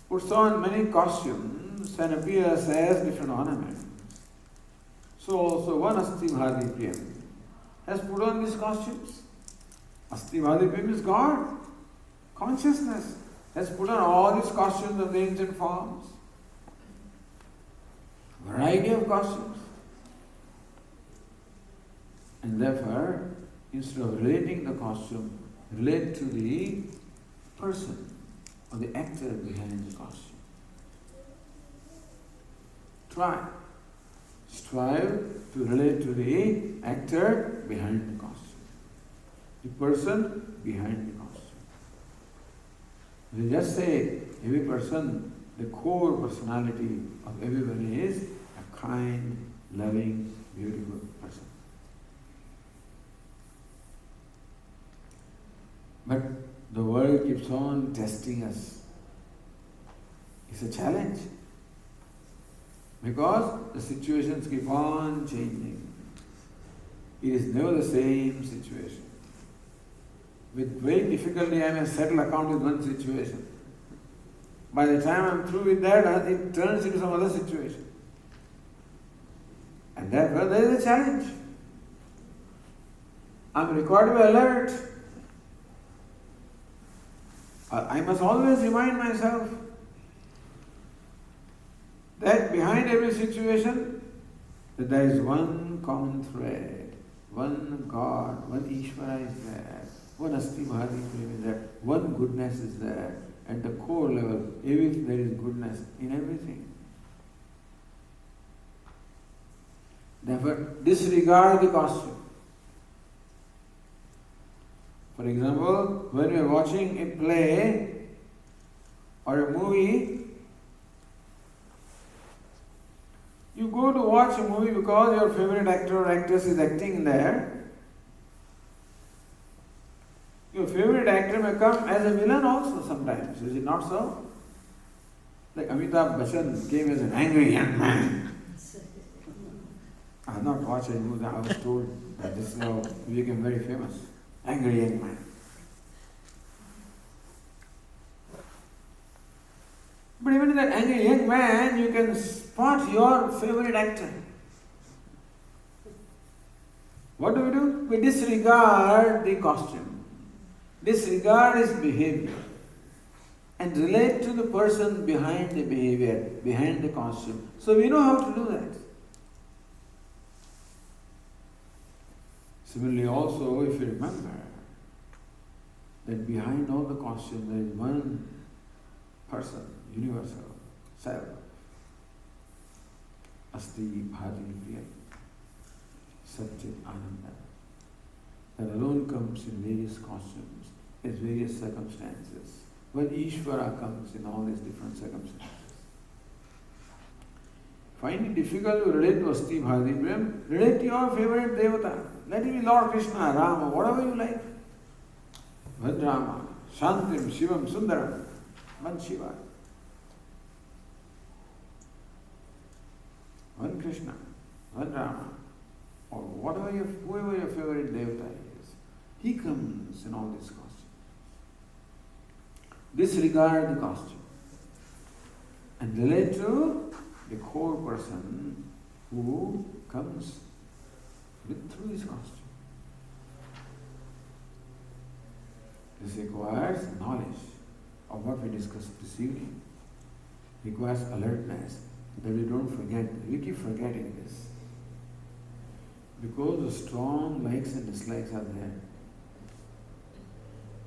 puts on many costumes and appears as different ornaments. So also one Asti Bhadipyam has put on these costumes. Asti Bhadipyam is God. Consciousness has put on all these costumes of the ancient forms. Variety of costumes. And therefore, instead of relating the costume, relate to the person or the actor behind the costume. Try. Strive to relate to the actor behind the costume. The person behind the costume. We just say every person, the core personality of everyone is a kind, loving, beautiful person. But the world keeps on testing us. It's a challenge. Because the situations keep on changing. It is never the same situation. With great difficulty I may settle account with one situation. By the time I am through with that, it turns into some other situation. And therefore there is a challenge. I am required to be alert. I must always remind myself that behind every situation, that there is one common thread, one God, one Ishvara is there, one Asti Bhadi Prem is there, one goodness is there. At the core level, if there is goodness in everything. Therefore, disregard the costume. For example, when we are watching a play or a movie, you go to watch a movie because your favorite actor or actress is acting there. Your favorite actor may come as a villain also sometimes, is it not so? Like Amitabh Bachchan came as an angry young man. I have not watched a movie, I was told that this is how he became very famous. Angry young man. But even in that angry young man, you can spot your favorite actor. What do? We disregard the costume. Disregard his behavior and relate to the person behind the behavior, behind the costume. So we know how to do that. Similarly also, if you remember that behind all the costume there is one person, universal, self. Asti Bhadi Priyam, Satchit Ananda. That alone comes in various costumes, in various circumstances. When Ishvara comes in all these different circumstances. Find it difficult to relate to Asti Bhadi Prem, relate to your favorite Devata. Let it be Lord Krishna, Rama, whatever you like. One Rama, Shantim, Shivam, Sundaram, one Shiva. One Krishna, one Rama, or whoever your favorite Devata is. He comes in all these costumes. Disregard the costume and relate to the core person who comes through his costume. This requires knowledge of what we discussed this evening. Requires alertness that we don't forget. We keep forgetting this. Because the strong likes and dislikes are there.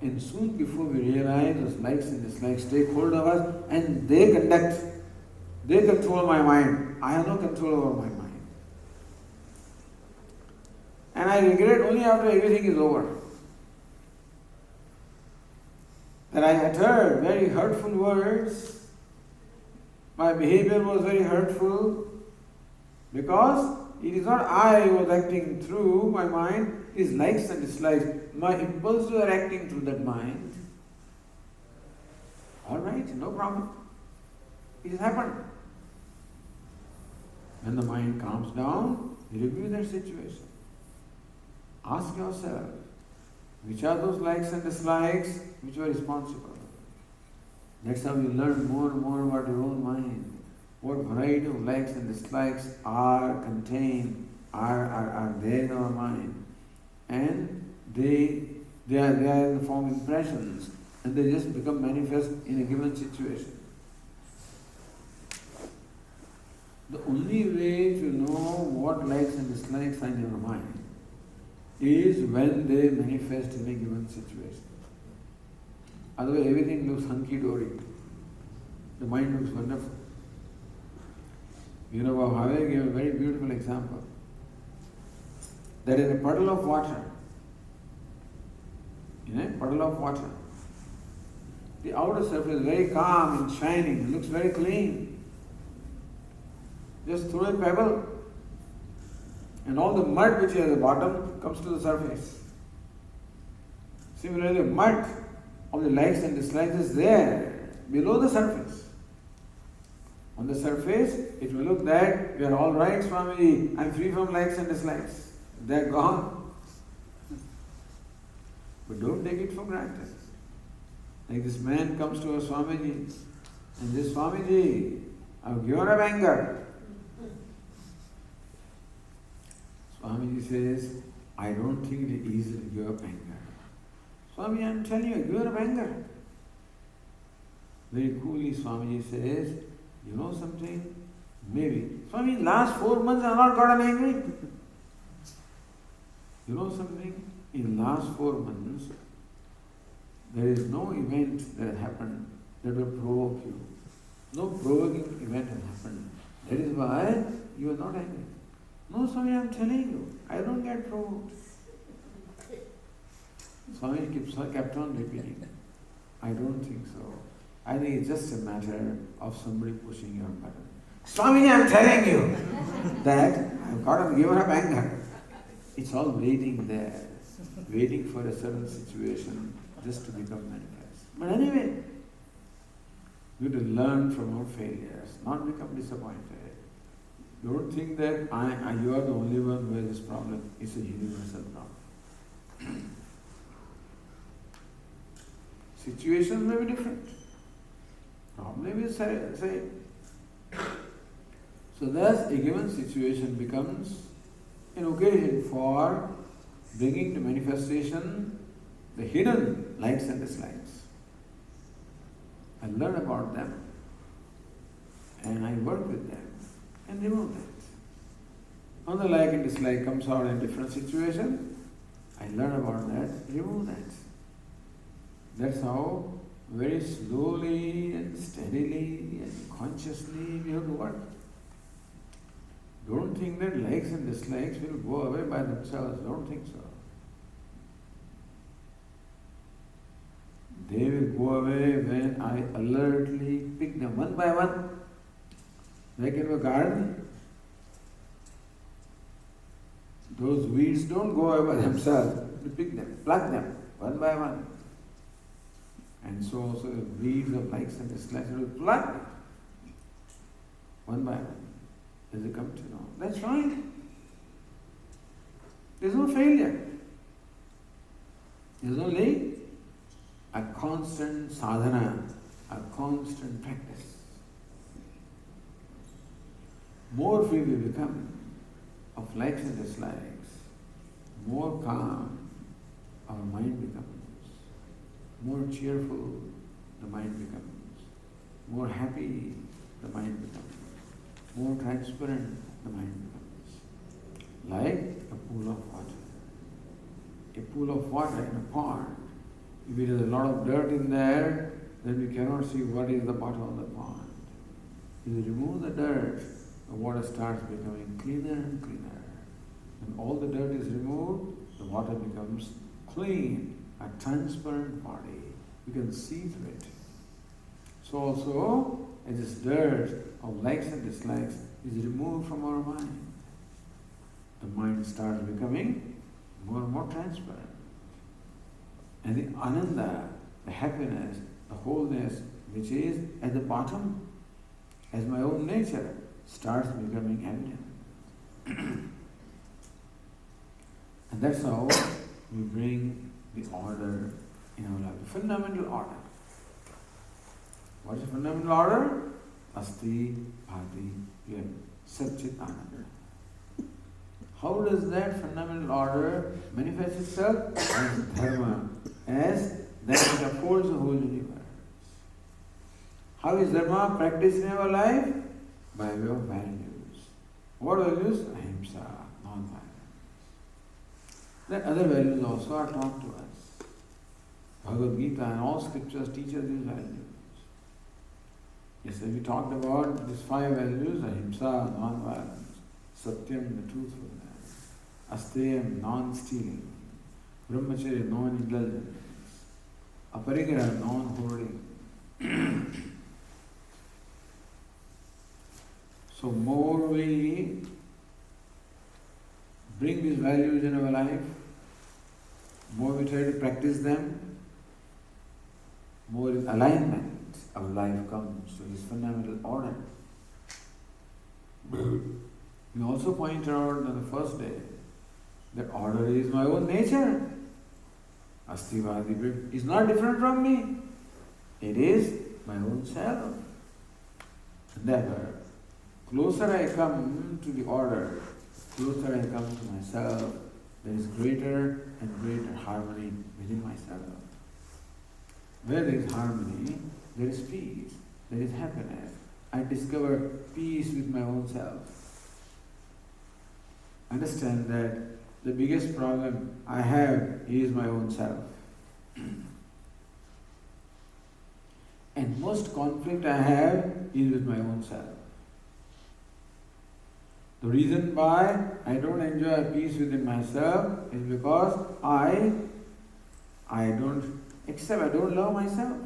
And soon before we realize those likes and dislikes take hold of us and they control my mind. I have no control over my mind. And I regret only after everything is over. That I uttered very hurtful words. My behavior was very hurtful because it is not I who was acting through my mind, it is likes and dislikes. My impulses are acting through that mind. Alright, no problem. It has happened. When the mind calms down, review that situation. Ask yourself, which are those likes and dislikes which were responsible? That's how you learn more and more about your own mind. What variety of likes and dislikes are contained, are there in our mind. And they are in the form of impressions and they just become manifest in a given situation. The only way to know what likes and dislikes are in your mind is when they manifest in a given situation. Otherwise everything looks hunky-dory. The mind looks wonderful. Vinoba Bhave gave a very beautiful example. That in a puddle of water, the outer surface is very calm and shining, looks very clean. Just throw a pebble And all the mud which is at the bottom comes to the surface. Similarly, mud of the likes and dislikes is there below the surface. On the surface, it will look that we are all right, Swamiji, I am free from likes and dislikes. They are gone. But don't take it for granted. Like this man comes to a Swamiji, and this Swamiji, I have given up anger. Swamiji says, I don't think it is easy to give up anger. Swami, I am telling you, give up anger. Very coolly, Swamiji says, you know something? Maybe. Swami, last 4 months I have not gotten angry. You know something? In last 4 months, there is no event that has happened that will provoke you. No provoking event has happened. That is why you are not angry. No, Swami, I am telling you, I don't get provoked. Swami kept on repeating, I don't think so. I think it's just a matter of somebody pushing your button. Swami, I am telling you that I have got to give up anger. It's all waiting there, waiting for a certain situation just to become manifest. But anyway, we have to learn from our failures, not become disappointed. Don't think that you are the only one who has this problem. It's a universal problem. Situations may be different. Problem is same. So thus a given situation becomes an occasion for bringing to manifestation the hidden likes and dislikes. I learn about them and I work with them and remove that. When the like and dislike comes out in different situation, I learn about that, remove that. That's how very slowly and steadily and consciously we have to work. Don't think that likes and dislikes will go away by themselves. Don't think so. They will go away when I alertly pick them one by one. Like in a garden, those weeds don't go away by themselves. You pick them, pluck them one by one. And so also the weeds of likes and dislikes will pluck one by one as they come to know. That's fine. There's no failure. There's only a constant sadhana, a constant practice. More free we become of likes and dislikes, more calm our mind becomes, more cheerful the mind becomes, more happy the mind becomes, more transparent the mind becomes. Like a pool of water. A pool of water in a pond. If there is a lot of dirt in there, then we cannot see what is the bottom of the pond. If you remove the dirt, the water starts becoming cleaner and cleaner. When all the dirt is removed, the water becomes clean, a transparent body. You can see through it. So also, as this dirt of likes and dislikes is removed from our mind, the mind starts becoming more and more transparent. And the ananda, the happiness, the wholeness, which is at the bottom, as my own nature, starts becoming evident. And that's how we bring the order in our life, the fundamental order. What is the fundamental order? Asti, Bhati, Vyam, Satchit Ananda. How does that fundamental order manifest itself? As dharma, as that which upholds the whole universe. How is dharma practiced in our life? By way of values. What values? Ahimsa, non-violence. Then other values also are taught to us. Bhagavad Gita and all scriptures teach us these values. Yesterday we talked about these 5 values: ahimsa, non-violence; satyam, the truthfulness; asteyam, non-stealing; brahmacharya, non-indulgence; aparigraha, non-hoarding. So more we bring these values in our life, more we try to practice them, more in alignment our life comes to His fundamental order. We also point out on the first day that order is my own nature. Astivadi is not different from me. It is my own self. Therefore, closer I come to the order, closer I come to myself, there is greater and greater harmony within myself. Where there is harmony, there is peace, there is happiness. I discover peace with my own self. Understand that the biggest problem I have is my own self. And most conflict I have is with my own self. The reason why I don't enjoy peace within myself is because I don't love myself.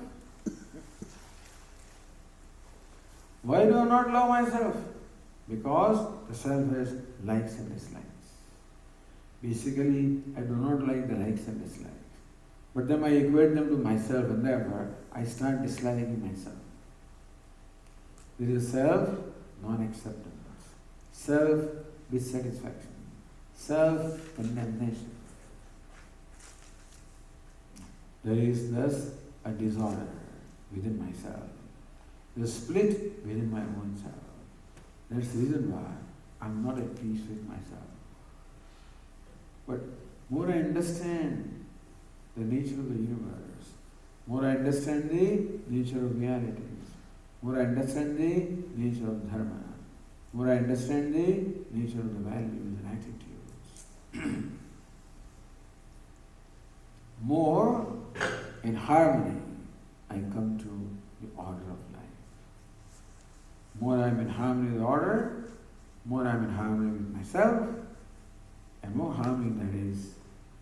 Why do I not love myself? Because the self has likes and dislikes. Basically, I do not like the likes and dislikes. But then I equate them to myself and therefore I start disliking myself. This is self non-acceptance, self dissatisfaction, self condemnation. There is thus a disorder within myself, the split within my own self. That's the reason why I'm not at peace with myself. But more I understand the nature of the universe, more I understand the nature of realities, more I understand the nature of dharma, more I understand the nature of the values and attitudes, more in harmony I come to the order of life. More I am in harmony with the order, more I am in harmony with myself, and more harmony there is,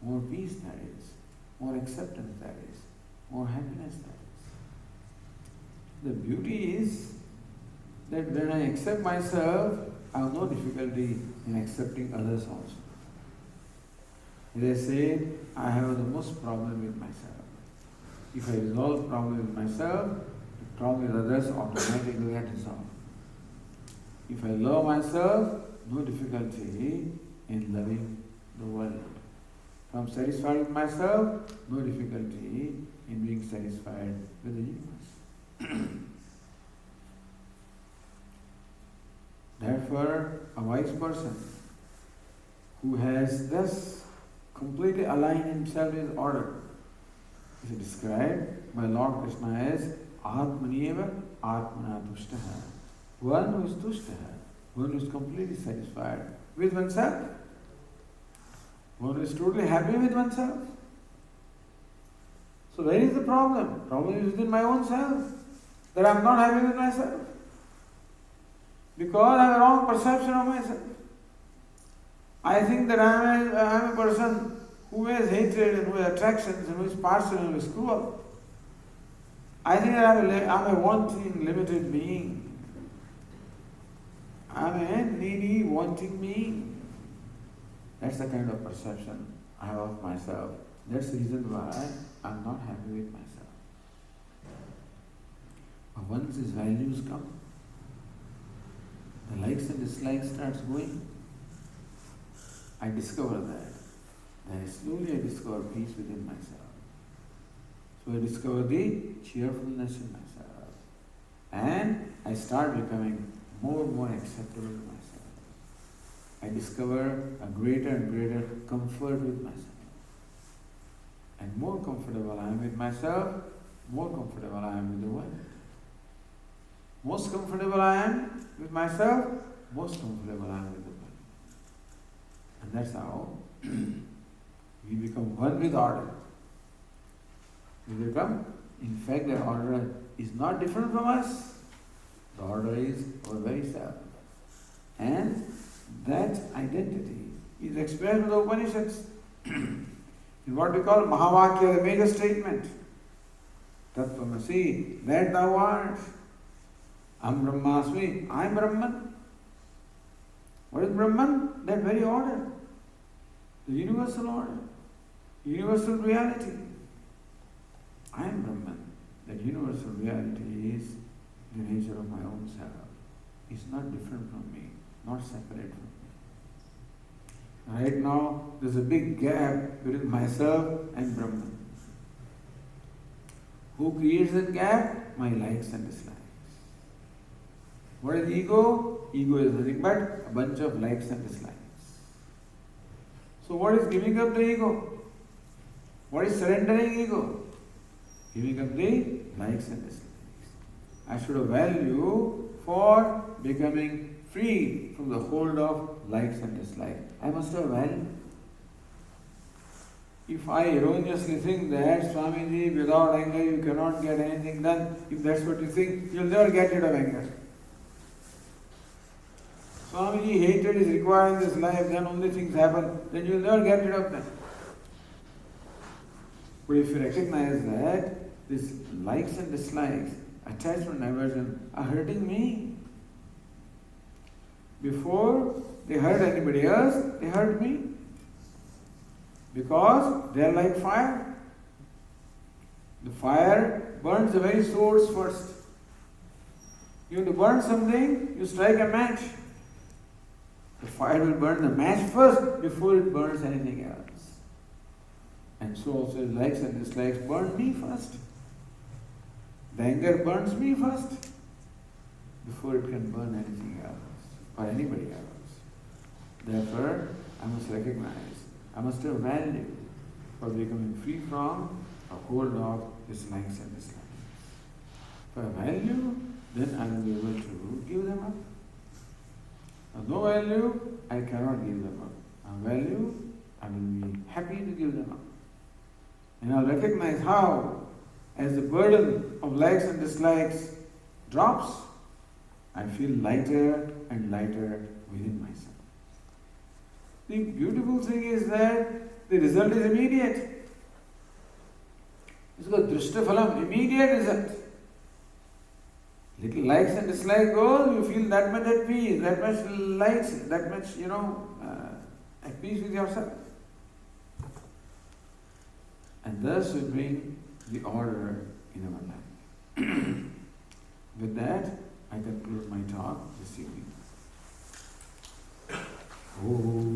more peace there is, more acceptance there is, more happiness there is. The beauty is that when I accept myself, I have no difficulty in accepting others also. As I say, I have the most problem with myself. If I resolve problem with myself, the problem with others automatically get resolved. If I love myself, no difficulty in loving the world. If I am satisfied with myself, no difficulty in being satisfied with the universe. Therefore, a wise person who has thus completely aligned himself with order is described by Lord Krishna as Atmaneva Atmana Tushtaha. One who is tushtaha, one who is completely satisfied with oneself, one who is totally happy with oneself. So where is the problem? Problem is within my own self, that I am not happy with myself. Because I have a wrong perception of myself. I think that I am a person who has hatred and who has attractions and who is partial and who is cruel. I think that I am a wanting, limited being. I am a needy, wanting being. That's the kind of perception I have of myself. That's the reason why I am not happy with myself. But once these values come, the likes and dislikes starts going. I discover that. Then slowly I discover peace within myself. So I discover the cheerfulness in myself. And I start becoming more and more acceptable to myself. I discover a greater and greater comfort with myself. And more comfortable I am with myself, more comfortable I am with the world. Most comfortable I am with myself, most comfortable I am with the world. And that's how we become one with order. We become, in fact, the order is not different from us. The order is our very self. And that identity is expressed in the Upanishads. In what we call Mahavakya, the major statement. Tattvamasi, that thou art. Am Brahmasmi, I am Brahman. What is Brahman? That very order. the universal order, universal reality. I am Brahman. That universal reality is the nature of my own self. It's not different from me, not separate from me. Right now, there's a big gap between myself and Brahman. Who creates that gap? My likes and dislikes. What is ego? Ego is nothing but a bunch of likes and dislikes. So what is giving up the ego? What is surrendering ego? Giving up the likes and dislikes. I should have value for becoming free from the hold of likes and dislikes. I must have value. If I erroneously think that Swamiji, without anger you cannot get anything done, if that's what you think, you'll never get rid of anger. Swamiji, hatred is required in this life, then only things happen, then you'll never get rid of them. But if you recognize that these likes and dislikes, attachment and aversion are hurting me, before they hurt anybody else, they hurt me. Because they are like fire. The fire burns the very source first. You want to burn something, you strike a match. The fire will burn the match first before it burns anything else. And so also likes and dislikes burn me first. The anger burns me first before it can burn anything else or anybody else. Therefore, I must recognize, I must have value for becoming free from a hold of dislikes and dislikes. If I value, then I will be able to give them up. If no value, I cannot give them up. I value, I will be happy to give them up. And I'll recognize how, as the burden of likes and dislikes drops, I feel lighter and lighter within myself. The beautiful thing is that the result is immediate. It's called Drishtaphalam, immediate result. Little likes and dislikes go, you feel that much at peace, that much likes, that much, at peace with yourself. And thus we bring the order in our life. With that, I conclude my talk this evening. Oh.